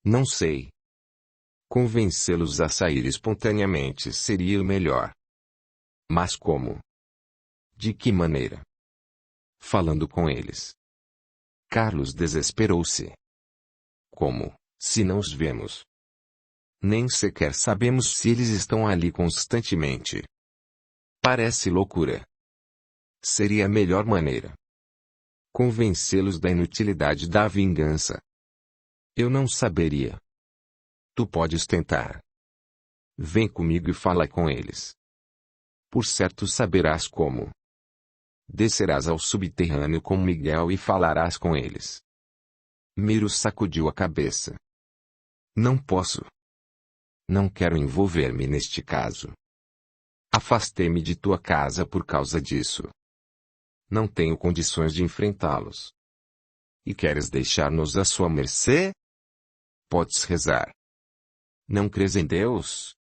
Não sei. Convencê-los a sair espontaneamente seria o melhor. Mas como? De que maneira? Falando com eles. Carlos desesperou-se. Como, se não os vemos? Nem sequer sabemos se eles estão ali constantemente. Parece loucura. Seria a melhor maneira. Convencê-los da inutilidade da vingança. Eu não saberia. Tu podes tentar. Vem comigo e fala com eles. Por certo saberás como. Descerás ao subterrâneo com Miguel e falarás com eles. Miro sacudiu a cabeça. Não posso. Não quero envolver-me neste caso. Afastei-me de tua casa por causa disso. Não tenho condições de enfrentá-los. E queres deixar-nos à sua mercê? Podes rezar. Não crês em Deus?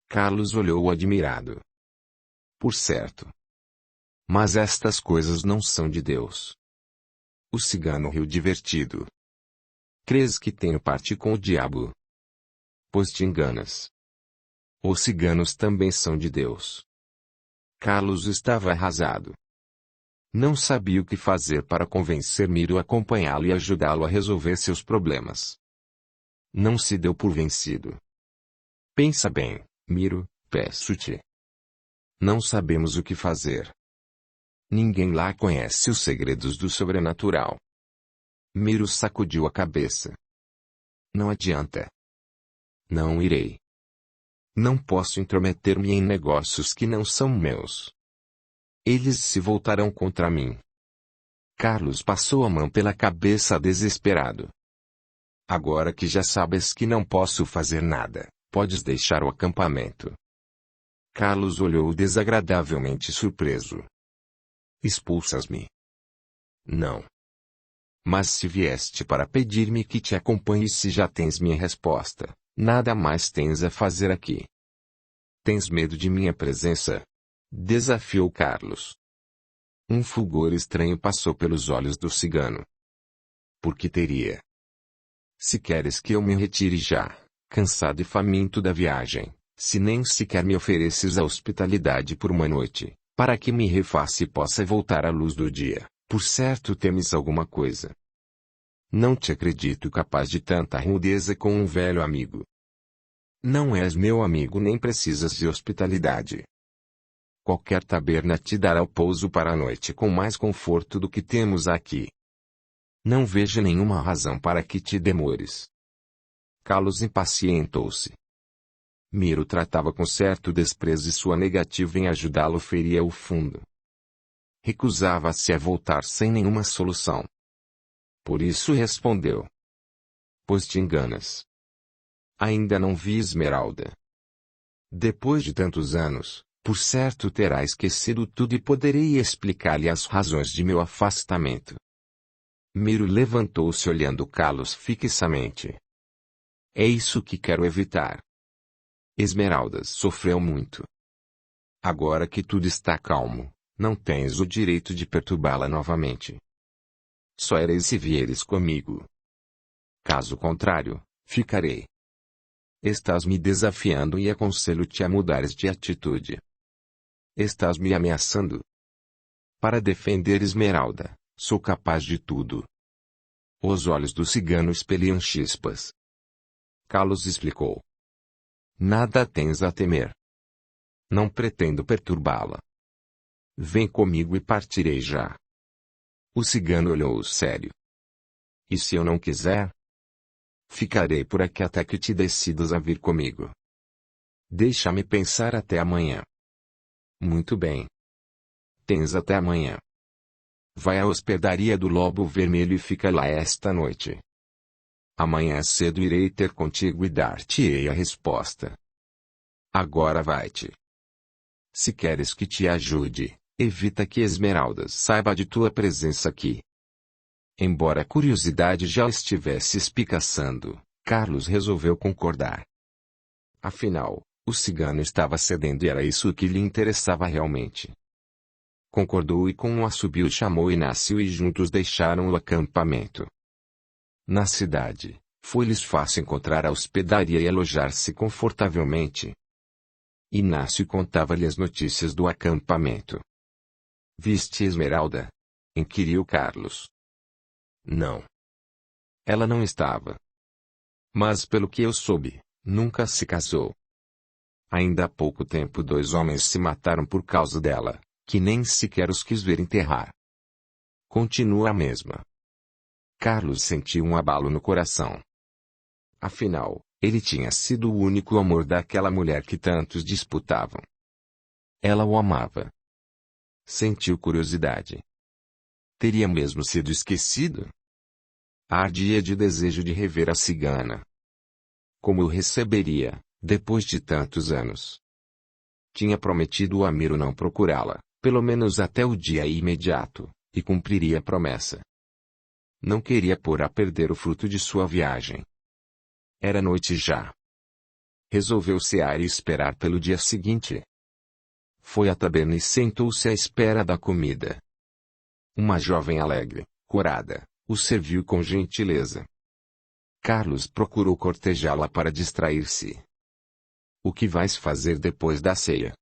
Carlos olhou admirado. Por certo. Mas estas coisas não são de Deus. O cigano riu divertido. Crês que tenho parte com o diabo? Pois te enganas. Os ciganos também são de Deus. Carlos estava arrasado. Não sabia o que fazer para convencer Miro a acompanhá-lo e ajudá-lo a resolver seus problemas. Não se deu por vencido. Pensa bem, Miro, peço-te. Não sabemos o que fazer. Ninguém lá conhece os segredos do sobrenatural. Miro sacudiu a cabeça. Não adianta. Não irei. Não posso intrometer-me em negócios que não são meus. Eles se voltarão contra mim. Carlos passou a mão pela cabeça desesperado. Agora que já sabes que não posso fazer nada, podes deixar o acampamento. Carlos olhou desagradavelmente surpreso. Expulsas-me? Não. Mas se vieste para pedir-me que te acompanhe, se já tens minha resposta, nada mais tens a fazer aqui. Tens medo de minha presença? Desafiou Carlos. Um fulgor estranho passou pelos olhos do cigano. Por que teria? Se queres que eu me retire já, cansado e faminto da viagem, se nem sequer me ofereces a hospitalidade por uma noite, para que me refaça e possa voltar à luz do dia, Por certo temes alguma coisa. Não te acredito capaz de tanta rudeza com um velho amigo. Não és meu amigo nem precisas de hospitalidade. Qualquer taberna te dará o pouso para a noite com mais conforto do que temos aqui. Não vejo nenhuma razão para que te demores. Carlos impacientou-se. Miro tratava com certo desprezo e sua negativa em ajudá-lo feria o fundo. Recusava-se a voltar sem nenhuma solução. Por isso respondeu. Pois te enganas. Ainda não vi Esmeralda. Depois de tantos anos, por certo terá esquecido tudo e poderei explicar-lhe as razões de meu afastamento. Miro levantou-se olhando Carlos fixamente. É isso que quero evitar. Esmeralda sofreu muito. Agora que tudo está calmo, não tens o direito de perturbá-la novamente. Só ereis se vieres comigo. Caso contrário, ficarei. Estás me desafiando e aconselho-te a mudares de atitude. Estás me ameaçando. Para defender Esmeralda, sou capaz de tudo. Os olhos do cigano expeliam chispas. Carlos explicou. Nada tens a temer. Não pretendo perturbá-la. Vem comigo e partirei já. O cigano olhou sério. E se eu não quiser? Ficarei por aqui até que te decidas a vir comigo. Deixa-me pensar até amanhã. Muito bem. Tens até amanhã. Vai à hospedaria do Lobo Vermelho e fica lá esta noite. Amanhã cedo irei ter contigo e dar-te-ei a resposta. Agora vai-te. Se queres que te ajude, evita que Esmeralda saiba de tua presença aqui. Embora a curiosidade já estivesse espicaçando, Carlos resolveu concordar. Afinal, o cigano estava cedendo e era isso que lhe interessava realmente. Concordou e com um assobio chamou Inácio e juntos deixaram o acampamento. Na cidade, foi-lhes fácil encontrar a hospedaria e alojar-se confortavelmente. Inácio contava-lhe as notícias do acampamento. Viste Esmeralda? Inquiriu Carlos. Não. Ela não estava. Mas pelo que eu soube, nunca se casou. Ainda há pouco tempo 2 homens se mataram por causa dela, que nem sequer os quis ver enterrar. Continua a mesma. Carlos sentiu um abalo no coração. Afinal, ele tinha sido o único amor daquela mulher que tantos disputavam. Ela o amava. Sentiu curiosidade. Teria mesmo sido esquecido? Ardia de desejo de rever a cigana. Como o receberia, depois de tantos anos? Tinha prometido a Miro não procurá-la, pelo menos até o dia imediato, e cumpriria a promessa. Não queria pôr a perder o fruto de sua viagem. Era noite já. Resolveu cear e esperar pelo dia seguinte. Foi à taberna e sentou-se à espera da comida. Uma jovem alegre, corada, o serviu com gentileza. Carlos procurou cortejá-la para distrair-se. O que vais fazer depois da ceia?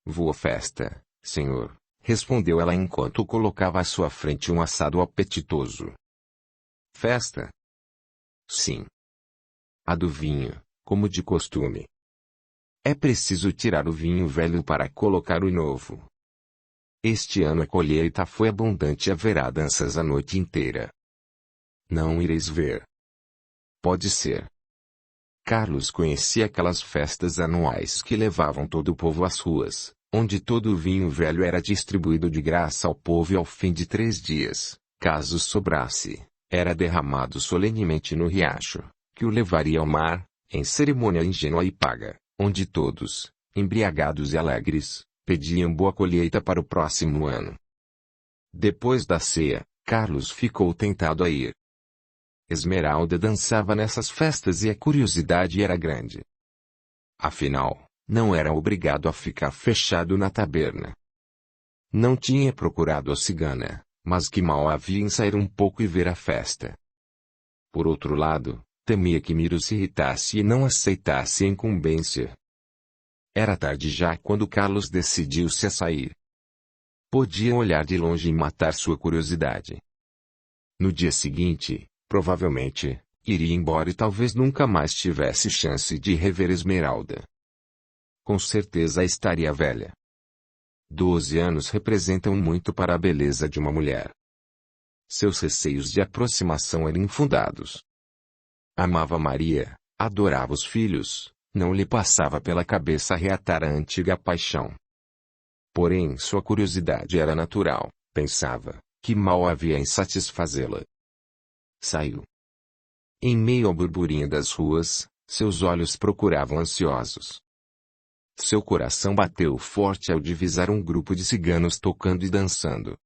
Vou à festa, senhor, respondeu ela enquanto colocava à sua frente um assado apetitoso. Festa? Sim. A do vinho, como de costume. É preciso tirar o vinho velho para colocar o novo. Este ano a colheita foi abundante e haverá danças a noite inteira. Não ireis ver. Pode ser. Carlos conhecia aquelas festas anuais que levavam todo o povo às ruas, onde todo o vinho velho era distribuído de graça ao povo e ao fim de 3 dias, caso sobrasse, era derramado solenemente no riacho, que o levaria ao mar, em cerimônia ingênua e paga, onde todos, embriagados e alegres, pediam boa colheita para o próximo ano. Depois da ceia, Carlos ficou tentado a ir. Esmeralda dançava nessas festas e a curiosidade era grande. Afinal, não era obrigado a ficar fechado na taberna. Não tinha procurado a cigana, mas que mal havia em sair um pouco e ver a festa. Por outro lado, temia que Miro se irritasse e não aceitasse a incumbência. Era tarde já quando Carlos decidiu-se a sair. Podia olhar de longe e matar sua curiosidade. No dia seguinte, provavelmente, iria embora e talvez nunca mais tivesse chance de rever Esmeralda. Com certeza estaria velha. 12 anos representam muito para a beleza de uma mulher. Seus receios de aproximação eram infundados. Amava Maria, adorava os filhos, não lhe passava pela cabeça reatar a antiga paixão. Porém, sua curiosidade era natural, pensava, que mal havia em satisfazê-la. Saiu. Em meio ao burburinho das ruas, seus olhos procuravam ansiosos. Seu coração bateu forte ao divisar um grupo de ciganos tocando e dançando.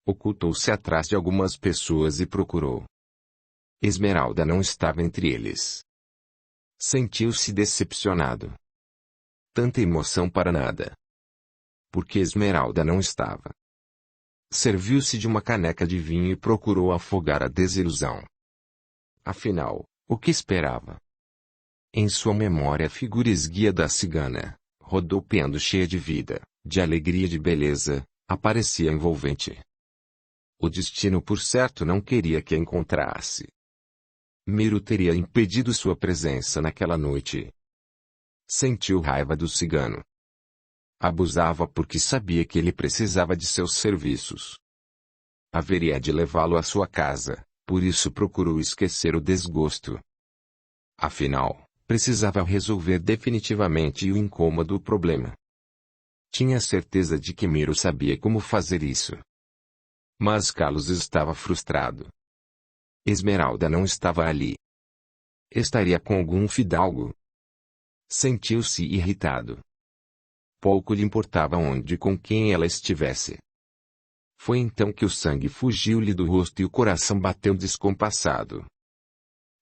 Ocultou-se atrás de algumas pessoas e procurou. Esmeralda não estava entre eles. Sentiu-se decepcionado. Tanta emoção para nada. Porque Esmeralda não estava. Serviu-se de uma caneca de vinho e procurou afogar a desilusão. Afinal, o que esperava? Em sua memória a figura esguia da cigana, rodopiando cheia de vida, de alegria e de beleza, aparecia envolvente. O destino por certo não queria que a encontrasse. Miro teria impedido sua presença naquela noite. Sentiu raiva do cigano. Abusava porque sabia que ele precisava de seus serviços. Haveria de levá-lo à sua casa, por isso procurou esquecer o desgosto. Afinal, precisava resolver definitivamente o incômodo problema. Tinha certeza de que Miro sabia como fazer isso. Mas Carlos estava frustrado. Esmeralda não estava ali. Estaria com algum fidalgo. Sentiu-se irritado. Pouco lhe importava onde e com quem ela estivesse. Foi então que o sangue fugiu-lhe do rosto e o coração bateu descompassado.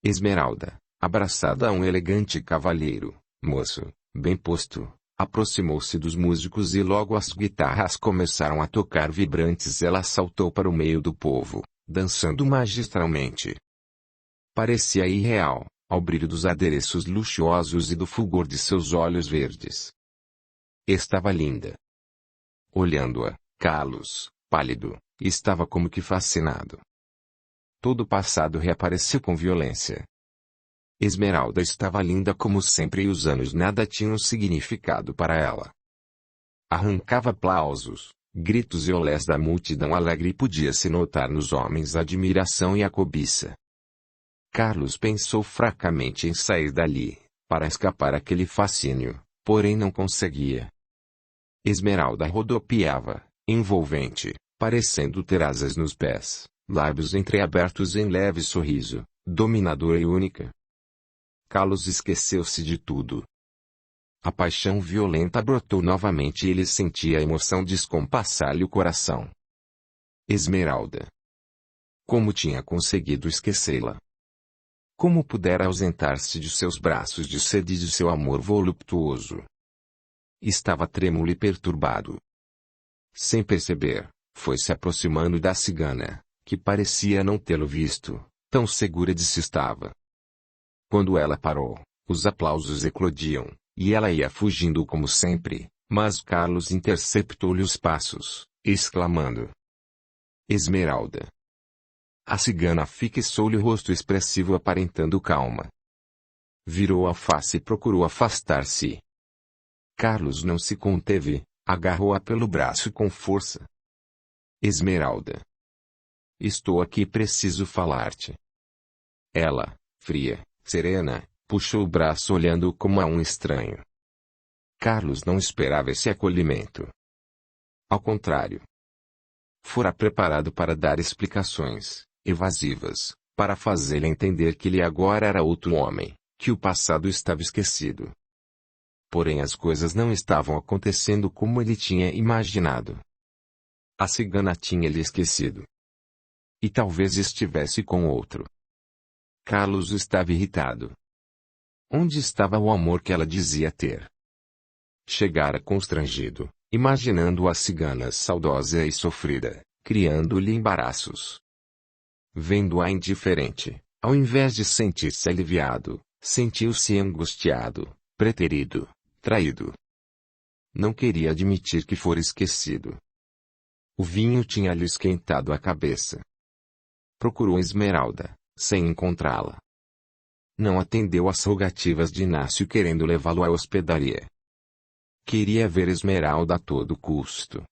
Esmeralda, abraçada a um elegante cavalheiro, moço, bem posto, aproximou-se dos músicos e logo as guitarras começaram a tocar vibrantes. Ela saltou para o meio do povo, dançando magistralmente. Parecia irreal, ao brilho dos adereços luxuosos e do fulgor de seus olhos verdes. Estava linda. Olhando-a, Carlos, pálido, estava como que fascinado. Todo o passado reapareceu com violência. Esmeralda estava linda como sempre e os anos nada tinham significado para ela. Arrancava aplausos, gritos e olés da multidão alegre e podia-se notar nos homens a admiração e a cobiça. Carlos pensou fracamente em sair dali, para escapar àquele fascínio, porém não conseguia. Esmeralda rodopiava, envolvente, parecendo ter asas nos pés, lábios entreabertos em leve sorriso, dominadora e única. Carlos esqueceu-se de tudo. A paixão violenta brotou novamente e ele sentia a emoção descompassar-lhe o coração. Esmeralda. Como tinha conseguido esquecê-la? Como pudera ausentar-se de seus braços de sede e de seu amor voluptuoso? Estava trêmulo e perturbado. Sem perceber, foi se aproximando da cigana, que parecia não tê-lo visto, tão segura de si estava. Quando ela parou, os aplausos eclodiam, e ela ia fugindo como sempre, mas Carlos interceptou-lhe os passos, exclamando: Esmeralda. A cigana fixou-lhe o rosto expressivo aparentando calma. Virou a face e procurou afastar-se. Carlos não se conteve, agarrou-a pelo braço com força. Esmeralda. Estou aqui e preciso falar-te. Ela, fria, serena, puxou o braço olhando como a um estranho. Carlos não esperava esse acolhimento. Ao contrário. Fora preparado para dar explicações, evasivas, para fazê-la entender que ele agora era outro homem, que o passado estava esquecido. Porém as coisas não estavam acontecendo como ele tinha imaginado. A cigana tinha-lhe esquecido. E talvez estivesse com outro. Carlos estava irritado. Onde estava o amor que ela dizia ter? Chegara constrangido, imaginando a cigana saudosa e sofrida, criando-lhe embaraços. Vendo-a indiferente, ao invés de sentir-se aliviado, sentiu-se angustiado, preterido, traído. Não queria admitir que fora esquecido. O vinho tinha lhe esquentado a cabeça. Procurou Esmeralda, sem encontrá-la. Não atendeu às rogativas de Inácio querendo levá-lo à hospedaria. Queria ver Esmeralda a todo custo.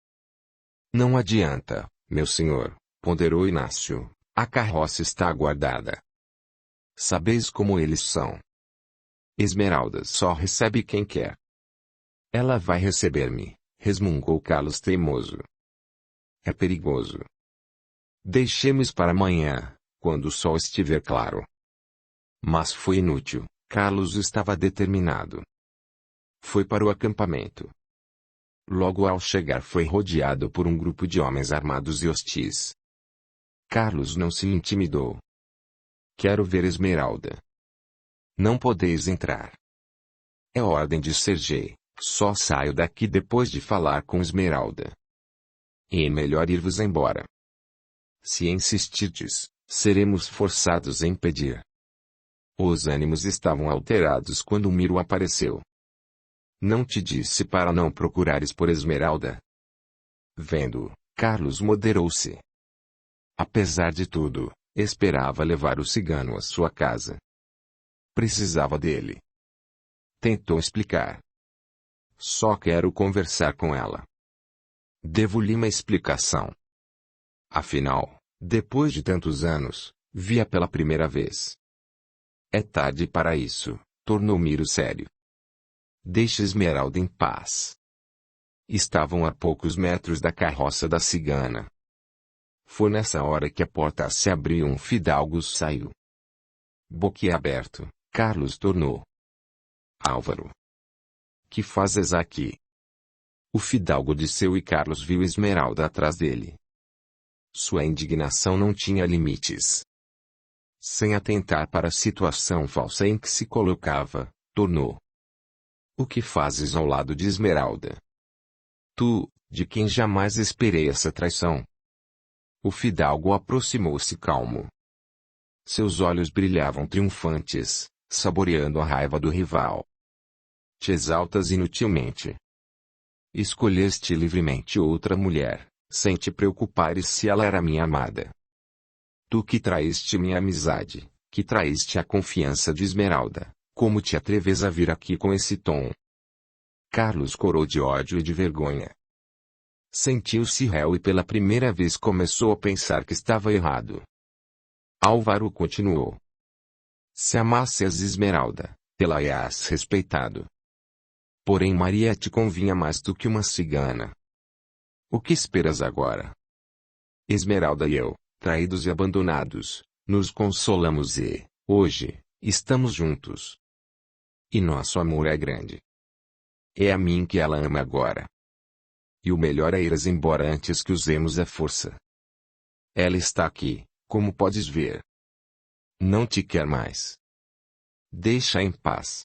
Não adianta, meu senhor, ponderou Inácio, a carroça está aguardada. Sabeis como eles são. Esmeralda só recebe quem quer. Ela vai receber-me, resmungou Carlos teimoso. É perigoso. Deixemos para amanhã, quando o sol estiver claro. Mas foi inútil, Carlos estava determinado. Foi para o acampamento. Logo ao chegar foi rodeado por um grupo de homens armados e hostis. Carlos não se intimidou. Quero ver Esmeralda. Não podeis entrar. É ordem de Sergei, só saio daqui depois de falar com Esmeralda. E é melhor ir-vos embora. Se insistirdes, seremos forçados a impedir. Os ânimos estavam alterados quando Miro apareceu. Não te disse para não procurares por Esmeralda? Vendo, Carlos moderou-se. Apesar de tudo, esperava levar o cigano à sua casa. Precisava dele. Tentou explicar. Só quero conversar com ela. Devo-lhe uma explicação. Afinal, depois de tantos anos, vi-a pela primeira vez. É tarde para isso, tornou Miro sério. Deixe Esmeralda em paz. Estavam a poucos metros da carroça da cigana. Foi nessa hora que a porta se abriu e um fidalgo saiu. Boquiaberto, Carlos tornou. Álvaro. Que fazes aqui? O fidalgo desceu e Carlos viu Esmeralda atrás dele. Sua indignação não tinha limites. Sem atentar para a situação falsa em que se colocava, tornou. O que fazes ao lado de Esmeralda? Tu, de quem jamais esperei essa traição. O fidalgo aproximou-se calmo. Seus olhos brilhavam triunfantes, saboreando a raiva do rival. Te exaltas inutilmente. Escolheste livremente outra mulher, sem te preocupares se ela era minha amada. Tu que traíste minha amizade, que traíste a confiança de Esmeralda, como te atreves a vir aqui com esse tom? Carlos corou de ódio e de vergonha. Sentiu-se réu e pela primeira vez começou a pensar que estava errado. Álvaro continuou. Se amasses Esmeralda, tê-la-ias respeitado. Porém Maria te convinha mais do que uma cigana. O que esperas agora? Esmeralda e eu, traídos e abandonados, nos consolamos e, hoje, estamos juntos. E nosso amor é grande. É a mim que ela ama agora. E o melhor é ires embora antes que usemos a força. Ela está aqui, como podes ver. Não te quer mais. Deixa em paz.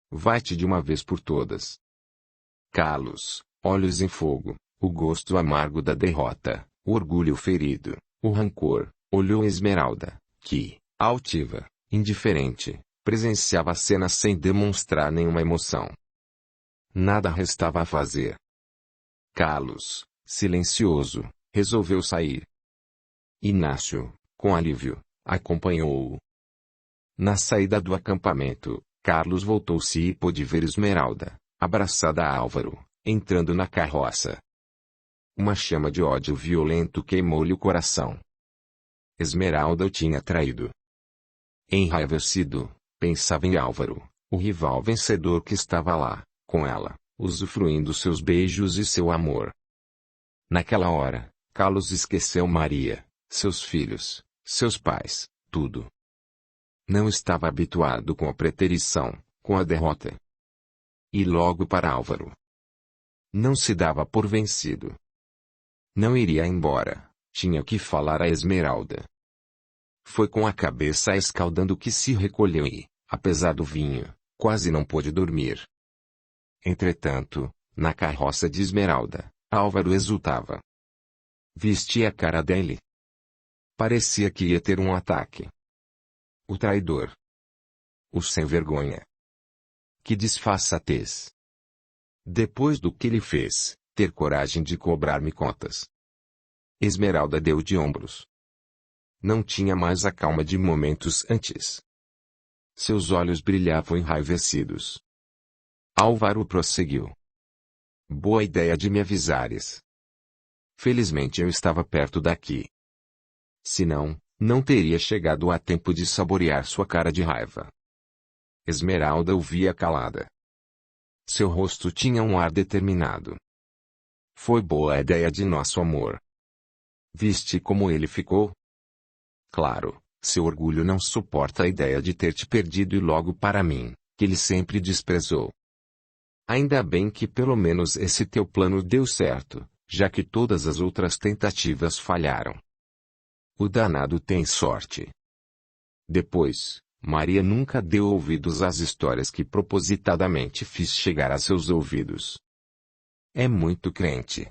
Vai-te de uma vez por todas. Carlos, olhos em fogo, o gosto amargo da derrota, o orgulho ferido, o rancor, olhou Esmeralda, que, altiva, indiferente, presenciava a cena sem demonstrar nenhuma emoção. Nada restava a fazer. Carlos, silencioso, resolveu sair. Inácio, com alívio, acompanhou-o. Na saída do acampamento, Carlos voltou-se e pôde ver Esmeralda, abraçada a Álvaro, entrando na carroça. Uma chama de ódio violento queimou-lhe o coração. Esmeralda o tinha traído. Enraivecido, pensava em Álvaro, o rival vencedor que estava lá, com ela, usufruindo seus beijos e seu amor. Naquela hora, Carlos esqueceu Maria, seus filhos, seus pais, tudo. Não estava habituado com a preterição, com a derrota. E logo para Álvaro. Não se dava por vencido. Não iria embora, tinha que falar a Esmeralda. Foi com a cabeça escaldando que se recolheu e, apesar do vinho, quase não pôde dormir. Entretanto, na carroça de Esmeralda, Álvaro exultava. Vestia a cara dele. Parecia que ia ter um ataque. O traidor. O sem vergonha. Que disfarçatez. Depois do que ele fez, ter coragem de cobrar-me contas. Esmeralda deu de ombros. Não tinha mais a calma de momentos antes. Seus olhos brilhavam enraivecidos. Álvaro prosseguiu. Boa ideia de me avisares. Felizmente eu estava perto daqui. Senão, não teria chegado a tempo de saborear sua cara de raiva. Esmeralda ouvia calada. Seu rosto tinha um ar determinado. Foi boa a ideia de nosso amor. Viste como ele ficou? Claro, seu orgulho não suporta a ideia de ter te perdido e logo para mim, que ele sempre desprezou. Ainda bem que pelo menos esse teu plano deu certo, já que todas as outras tentativas falharam. O danado tem sorte. Depois, Maria nunca deu ouvidos às histórias que propositadamente fiz chegar a seus ouvidos. É muito crente.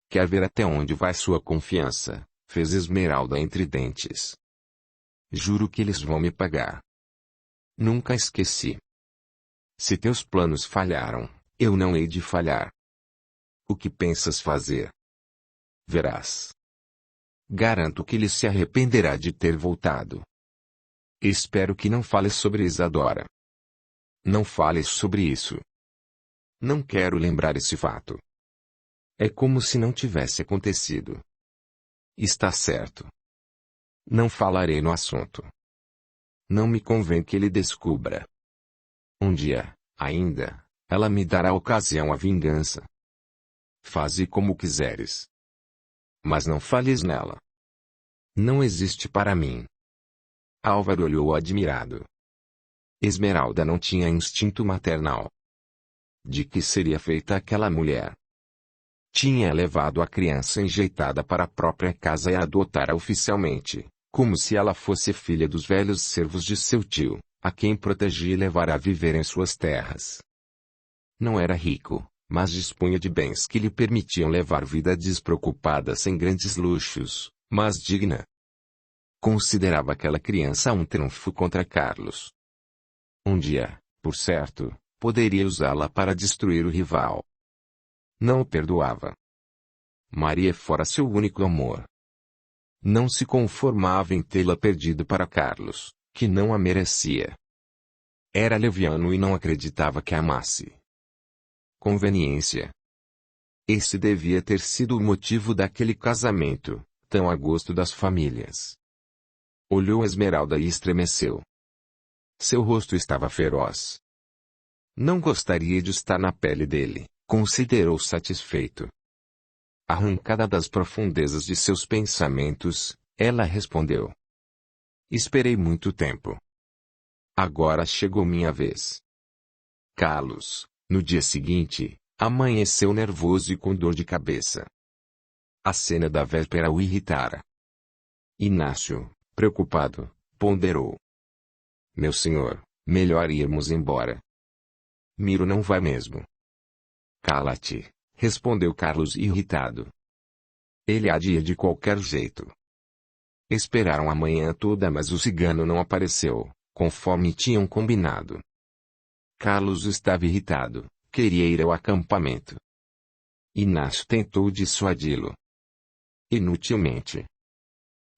Quer ver até onde vai sua confiança, fez Esmeralda entre dentes. Juro que eles vão me pagar. Nunca esqueci. Se teus planos falharam, eu não hei de falhar. O que pensas fazer? Verás. Garanto que ele se arrependerá de ter voltado. Espero que não fales sobre Isadora. Não fales sobre isso. Não quero lembrar esse fato. É como se não tivesse acontecido. Está certo. Não falarei no assunto. Não me convém que ele descubra. Um dia, ainda, ela me dará ocasião à vingança. Faze como quiseres. Mas não fales nela. Não existe para mim. Álvaro olhou admirado. Esmeralda não tinha instinto maternal. De que seria feita aquela mulher? Tinha levado a criança enjeitada para a própria casa e a adotara oficialmente, como se ela fosse filha dos velhos servos de seu tio, a quem protegia e levara a viver em suas terras. Não era rico, mas dispunha de bens que lhe permitiam levar vida despreocupada sem grandes luxos, mas digna. Considerava aquela criança um triunfo contra Carlos. Um dia, por certo, poderia usá-la para destruir o rival. Não o perdoava. Maria fora seu único amor. Não se conformava em tê-la perdido para Carlos, que não a merecia. Era leviano e não acreditava que a amasse. Conveniência. Esse devia ter sido o motivo daquele casamento, tão a gosto das famílias. Olhou Esmeralda e estremeceu. Seu rosto estava feroz. Não gostaria de estar na pele dele, considerou satisfeito. Arrancada das profundezas de seus pensamentos, ela respondeu. Esperei muito tempo. Agora chegou minha vez. Carlos, no dia seguinte, amanheceu nervoso e com dor de cabeça. A cena da véspera o irritara. Inácio, preocupado, ponderou. Meu senhor, melhor irmos embora. Miro não vai mesmo. Cala-te, respondeu Carlos irritado. Ele há de ir de qualquer jeito. Esperaram a manhã toda mas o cigano não apareceu, conforme tinham combinado. Carlos estava irritado, queria ir ao acampamento. Inácio tentou dissuadi-lo. Inutilmente.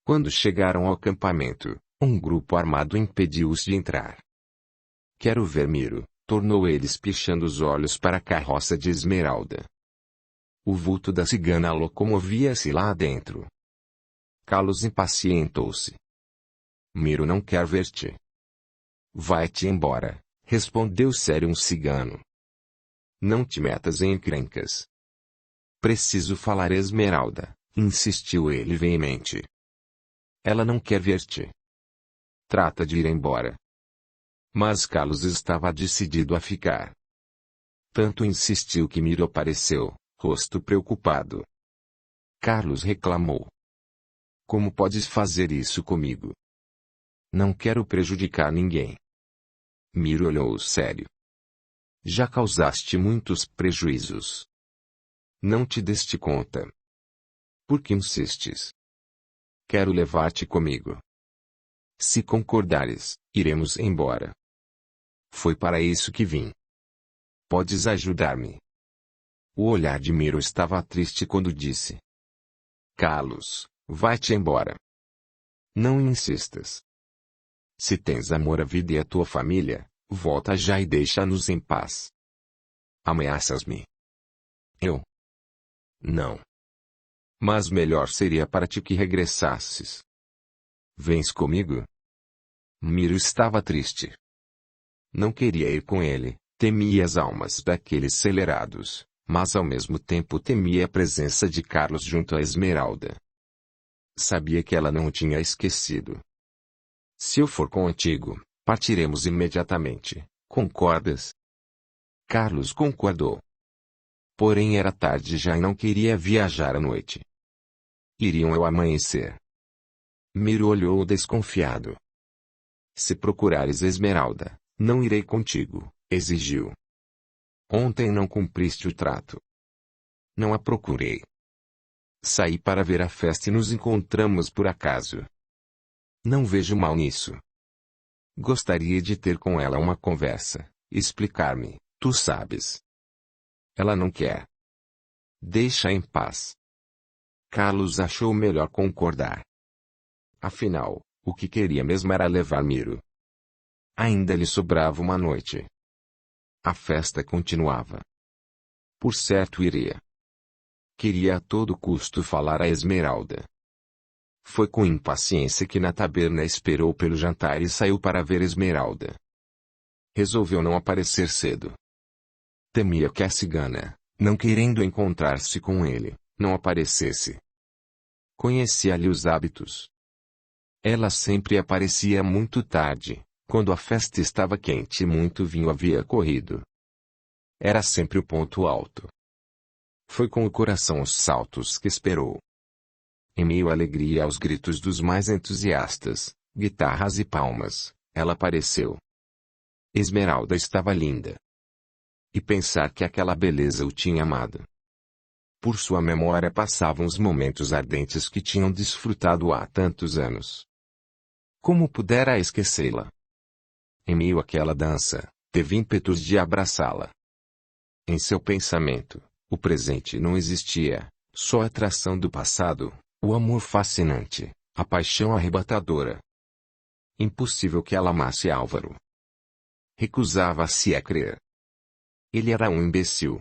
Quando chegaram ao acampamento, um grupo armado impediu-os de entrar. Quero ver Miro, tornou ele espichando os olhos para a carroça de Esmeralda. O vulto da cigana locomovia-se lá dentro. Carlos impacientou-se. Miro não quer ver-te. Vai-te embora, respondeu sério um cigano. Não te metas em encrencas. Preciso falar Esmeralda, insistiu ele veemente. Ela não quer ver-te. Trata de ir embora. Mas Carlos estava decidido a ficar. Tanto insistiu que Miro apareceu, rosto preocupado. Carlos reclamou. Como podes fazer isso comigo? Não quero prejudicar ninguém. Miro olhou sério. Já causaste muitos prejuízos. Não te deste conta. Por que insistes? Quero levar-te comigo. Se concordares, iremos embora. Foi para isso que vim. Podes ajudar-me. O olhar de Miro estava triste quando disse. Carlos, vai-te embora. Não insistas. Se tens amor à vida e à tua família, volta já e deixa-nos em paz. Ameaças-me? Eu? Não. Mas melhor seria para ti que regressasses. Vens comigo? Miro estava triste. Não queria ir com ele, temia as almas daqueles acelerados, mas ao mesmo tempo temia a presença de Carlos junto a Esmeralda. Sabia que ela não o tinha esquecido. Se eu for contigo, partiremos imediatamente, concordas? Carlos concordou. Porém era tarde já e não queria viajar à noite. Iriam ao amanhecer. Miro olhou desconfiado. Se procurares Esmeralda, não irei contigo, exigiu. Ontem não cumpriste o trato. Não a procurei. Saí para ver a festa e nos encontramos por acaso. Não vejo mal nisso. Gostaria de ter com ela uma conversa, explicar-me, tu sabes. Ela não quer. Deixa em paz. Carlos achou melhor concordar. Afinal, o que queria mesmo era levar Miro. Ainda lhe sobrava uma noite. A festa continuava. Por certo iria. Queria a todo custo falar a Esmeralda. Foi com impaciência que na taberna esperou pelo jantar e saiu para ver Esmeralda. Resolveu não aparecer cedo. Temia que a cigana, não querendo encontrar-se com ele, não aparecesse. Conhecia-lhe os hábitos. Ela sempre aparecia muito tarde, quando a festa estava quente e muito vinho havia corrido. Era sempre o ponto alto. Foi com o coração aos saltos que esperou. Em meio à alegria e aos gritos dos mais entusiastas, guitarras e palmas, ela apareceu. Esmeralda estava linda. E pensar que aquela beleza o tinha amado. Por sua memória passavam os momentos ardentes que tinham desfrutado há tantos anos. Como pudera esquecê-la? Em meio àquela dança, teve ímpetos de abraçá-la. Em seu pensamento, o presente não existia, só a atração do passado, o amor fascinante, a paixão arrebatadora. Impossível que ela amasse Álvaro. Recusava-se a crer. Ele era um imbecil.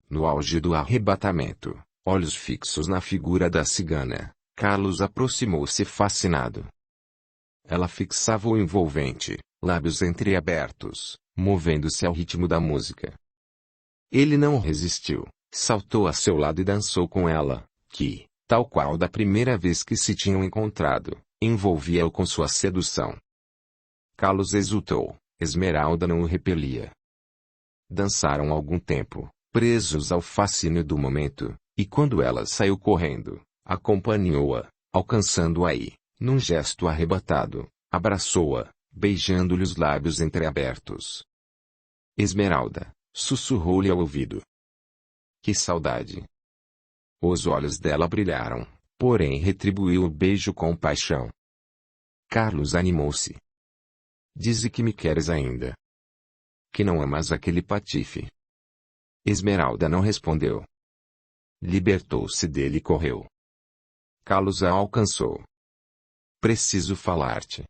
No auge do arrebatamento, olhos fixos na figura da cigana, Carlos aproximou-se fascinado. Ela fixava o envolvente, lábios entreabertos, movendo-se ao ritmo da música. Ele não resistiu, saltou a seu lado e dançou com ela, que, tal qual da primeira vez que se tinham encontrado, envolvia-o com sua sedução. Carlos exultou, Esmeralda não o repelia. Dançaram algum tempo, presos ao fascínio do momento, e quando ela saiu correndo, acompanhou-a, alcançando-a e, num gesto arrebatado, abraçou-a, beijando-lhe os lábios entreabertos. Esmeralda, sussurrou-lhe ao ouvido. Que saudade! Os olhos dela brilharam, porém retribuiu o beijo com paixão. Carlos animou-se. Dize que me queres ainda. Que não amas aquele patife. Esmeralda não respondeu. Libertou-se dele e correu. Carlos a alcançou. Preciso falar-te.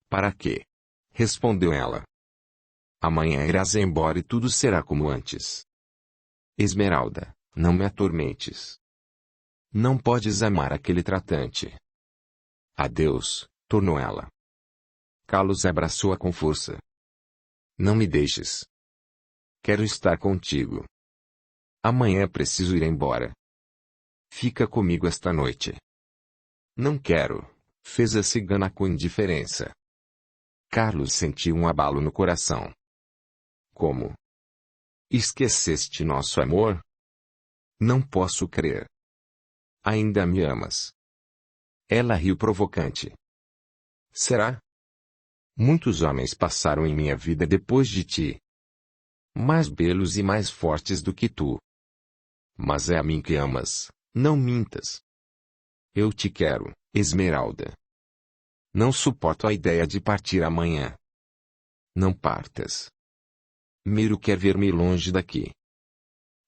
Para quê? Respondeu ela. Amanhã irás embora e tudo será como antes. Esmeralda, não me atormentes. Não podes amar aquele tratante. Adeus, tornou ela. Carlos abraçou-a com força. Não me deixes. Quero estar contigo. Amanhã preciso ir embora. Fica comigo esta noite. Não quero, fez a cigana com indiferença. Carlos sentiu um abalo no coração. Como? Esqueceste nosso amor? Não posso crer. Ainda me amas. Ela riu provocante. Será? Muitos homens passaram em minha vida depois de ti. Mais belos e mais fortes do que tu. Mas é a mim que amas, não mintas. Eu te quero, Esmeralda. Não suporto a ideia de partir amanhã. Não partas. Miro quer ver-me longe daqui.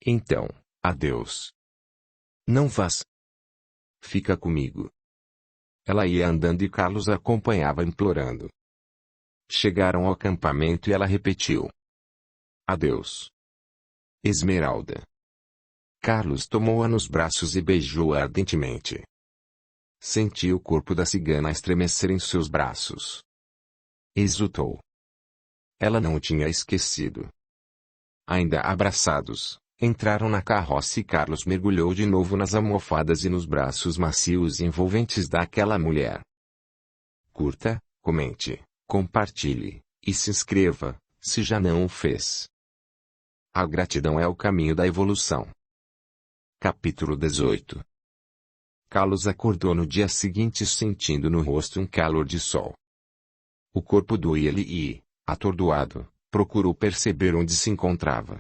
Então, adeus. Não vás. Fica comigo. Ela ia andando e Carlos a acompanhava implorando. Chegaram ao acampamento e ela repetiu: Adeus, Esmeralda. Carlos tomou-a nos braços e beijou-a ardentemente. Sentia o corpo da cigana estremecer em seus braços. Exultou. Ela não o tinha esquecido. Ainda abraçados, entraram na carroça e Carlos mergulhou de novo nas almofadas e nos braços macios e envolventes daquela mulher. Curta, comente, compartilhe, e se inscreva, se já não o fez. A gratidão é o caminho da evolução. Capítulo 18. Carlos acordou no dia seguinte sentindo no rosto um calor de sol. O corpo doía-lhe e, atordoado, procurou perceber onde se encontrava.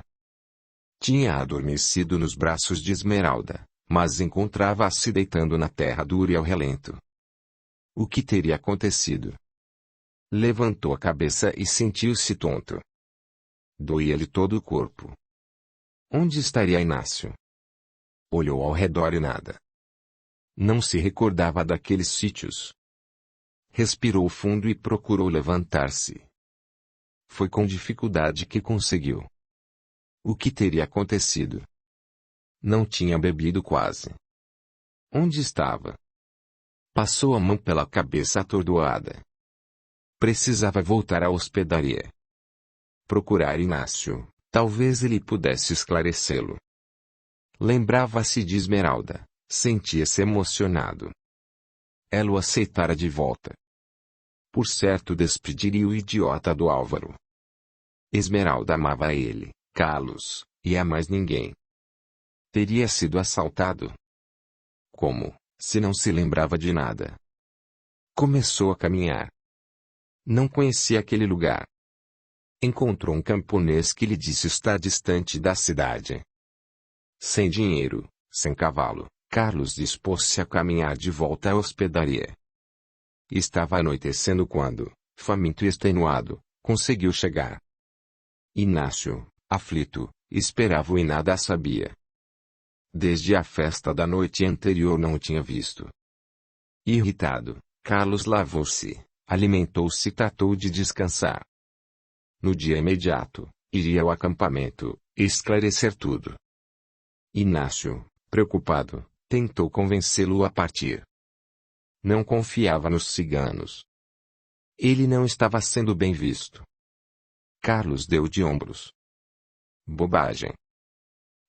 Tinha adormecido nos braços de Esmeralda, mas encontrava-a se deitando na terra dura e ao relento. O que teria acontecido? Levantou a cabeça e sentiu-se tonto. Doía-lhe todo o corpo. Onde estaria Inácio? Olhou ao redor e nada. Não se recordava daqueles sítios. Respirou fundo e procurou levantar-se. Foi com dificuldade que conseguiu. O que teria acontecido? Não tinha bebido quase. Onde estava? Passou a mão pela cabeça atordoada. Precisava voltar à hospedaria. Procurar Inácio, talvez ele pudesse esclarecê-lo. Lembrava-se de Esmeralda, sentia-se emocionado. Ela o aceitara de volta. Por certo despediria o idiota do Álvaro. Esmeralda amava a ele, Carlos, e a mais ninguém. Teria sido assaltado? Como, se não se lembrava de nada? Começou a caminhar. Não conhecia aquele lugar. Encontrou um camponês que lhe disse estar distante da cidade. Sem dinheiro, sem cavalo, Carlos dispôs-se a caminhar de volta à hospedaria. Estava anoitecendo quando, faminto e extenuado, conseguiu chegar. Inácio, aflito, esperava-o e nada sabia. Desde a festa da noite anterior não o tinha visto. Irritado, Carlos lavou-se, alimentou-se e tratou de descansar. No dia imediato, iria ao acampamento, esclarecer tudo. Inácio, preocupado, tentou convencê-lo a partir. Não confiava nos ciganos. Ele não estava sendo bem visto. Carlos deu de ombros. Bobagem.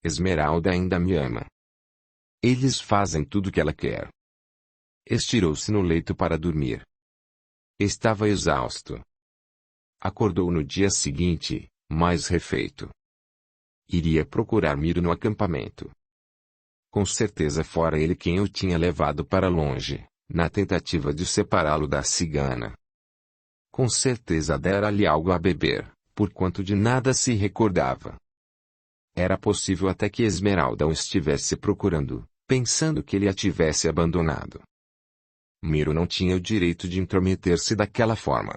Esmeralda ainda me ama. Eles fazem tudo o que ela quer. Estirou-se no leito para dormir. Estava exausto. Acordou no dia seguinte, mais refeito. Iria procurar Miro no acampamento. Com certeza fora ele quem o tinha levado para longe, na tentativa de separá-lo da cigana. Com certeza dera-lhe algo a beber, porquanto de nada se recordava. Era possível até que Esmeralda o estivesse procurando, pensando que ele a tivesse abandonado. Miro não tinha o direito de intrometer-se daquela forma.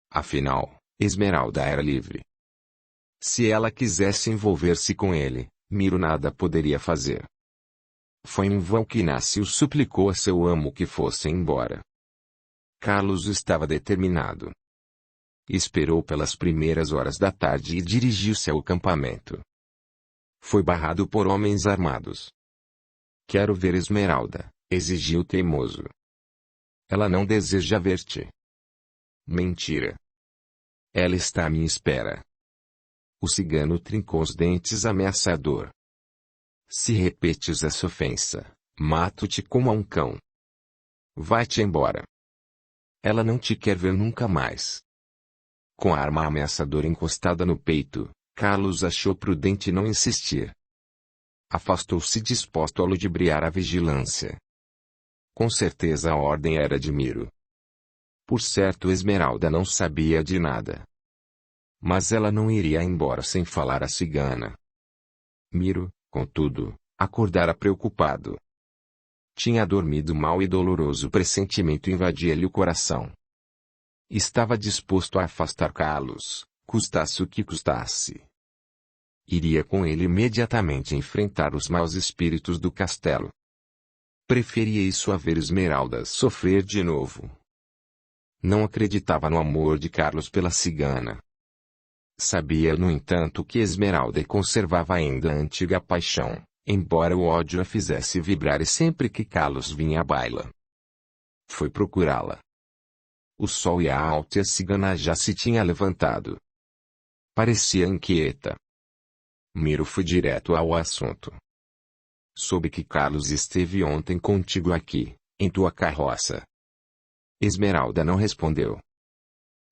Afinal, Esmeralda era livre. Se ela quisesse envolver-se com ele, Miro nada poderia fazer. Foi em vão que Inácio suplicou a seu amo que fosse embora. Carlos estava determinado. Esperou pelas primeiras horas da tarde e dirigiu-se ao acampamento. Foi barrado por homens armados. Quero ver Esmeralda, exigiu o teimoso. Ela não deseja ver-te. Mentira. Ela está à minha espera. O cigano trincou os dentes ameaçador. Se repetes essa ofensa, mato-te como a um cão. Vai-te embora. Ela não te quer ver nunca mais. Com a arma ameaçadora encostada no peito, Carlos achou prudente não insistir. Afastou-se disposto a ludibriar a vigilância. Com certeza a ordem era de Miro. Por certo Esmeralda não sabia de nada. Mas ela não iria embora sem falar à cigana. Miro, contudo, acordara preocupado. Tinha dormido mal e doloroso pressentimento invadia-lhe o coração. Estava disposto a afastar Carlos, custasse o que custasse. Iria com ele imediatamente enfrentar os maus espíritos do castelo. Preferia isso a ver Esmeralda sofrer de novo. Não acreditava no amor de Carlos pela cigana. Sabia, no entanto, que Esmeralda conservava ainda a antiga paixão, embora o ódio a fizesse vibrar sempre que Carlos vinha à baila. Foi procurá-la. O sol ia alto e a cigana já se tinha levantado. Parecia inquieta. Miro foi direto ao assunto. Soube que Carlos esteve ontem contigo aqui, em tua carroça. Esmeralda não respondeu.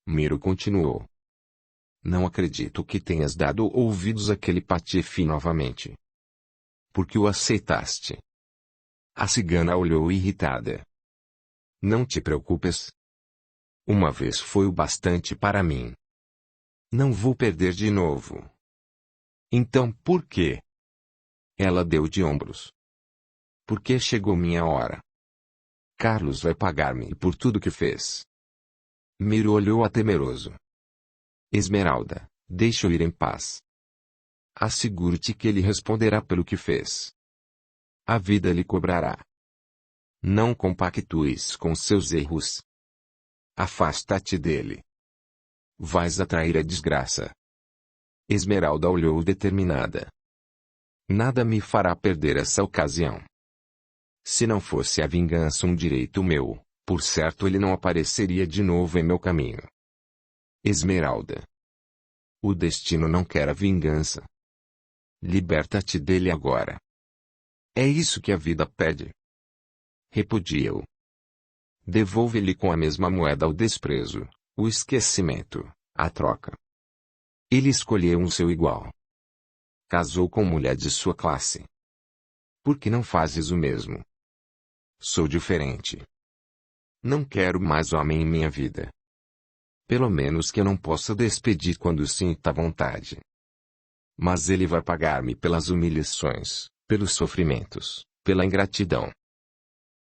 Miro continuou. Não acredito que tenhas dado ouvidos àquele patife novamente. Por que o aceitaste? A cigana olhou irritada. Não te preocupes. Uma vez foi o bastante para mim. Não vou perder de novo. Então por quê? Ela deu de ombros. Porque chegou minha hora. Carlos vai pagar-me por tudo que fez. Miro olhou-a temeroso. Esmeralda, deixa-o ir em paz. Asseguro-te que ele responderá pelo que fez. A vida lhe cobrará. Não compactues com seus erros. Afasta-te dele. Vais atrair a desgraça. Esmeralda olhou determinada. Nada me fará perder essa ocasião. Se não fosse a vingança um direito meu, por certo ele não apareceria de novo em meu caminho. Esmeralda. O destino não quer a vingança. Liberta-te dele agora. É isso que a vida pede. Repudia-o. Devolve-lhe com a mesma moeda o desprezo, o esquecimento, a troca. Ele escolheu um seu igual. Casou com mulher de sua classe. Por que não fazes o mesmo? Sou diferente. Não quero mais homem em minha vida. Pelo menos que eu não possa despedir quando sinta vontade. Mas ele vai pagar-me pelas humilhações, pelos sofrimentos, pela ingratidão.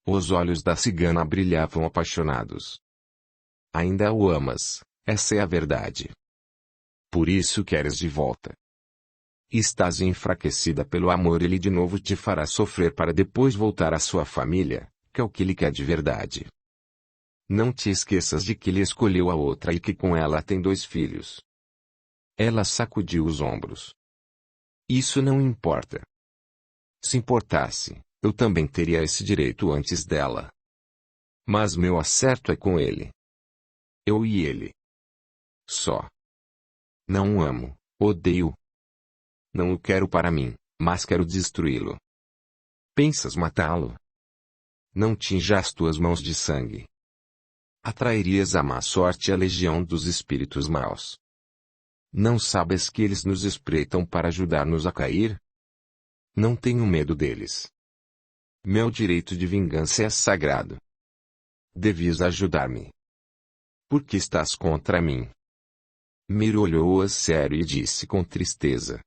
Os olhos da cigana brilhavam apaixonados. Ainda o amas, essa é a verdade. Por isso queres de volta. Estás enfraquecida pelo amor, ele de novo te fará sofrer para depois voltar à sua família, que é o que ele quer de verdade. Não te esqueças de que ele escolheu a outra e que com ela tem 2 filhos. Ela sacudiu os ombros. Isso não importa. Se importasse, eu também teria esse direito antes dela. Mas meu acerto é com ele. Eu e ele. Só. Não o amo, odeio. Não o quero para mim, mas quero destruí-lo. Pensas matá-lo? Não tinjas tuas mãos de sangue. Atrairias a má sorte e a legião dos espíritos maus. Não sabes que eles nos espreitam para ajudar-nos a cair? Não tenho medo deles. Meu direito de vingança é sagrado. Devias ajudar-me. Por que estás contra mim? Miro olhou-a sério e disse com tristeza.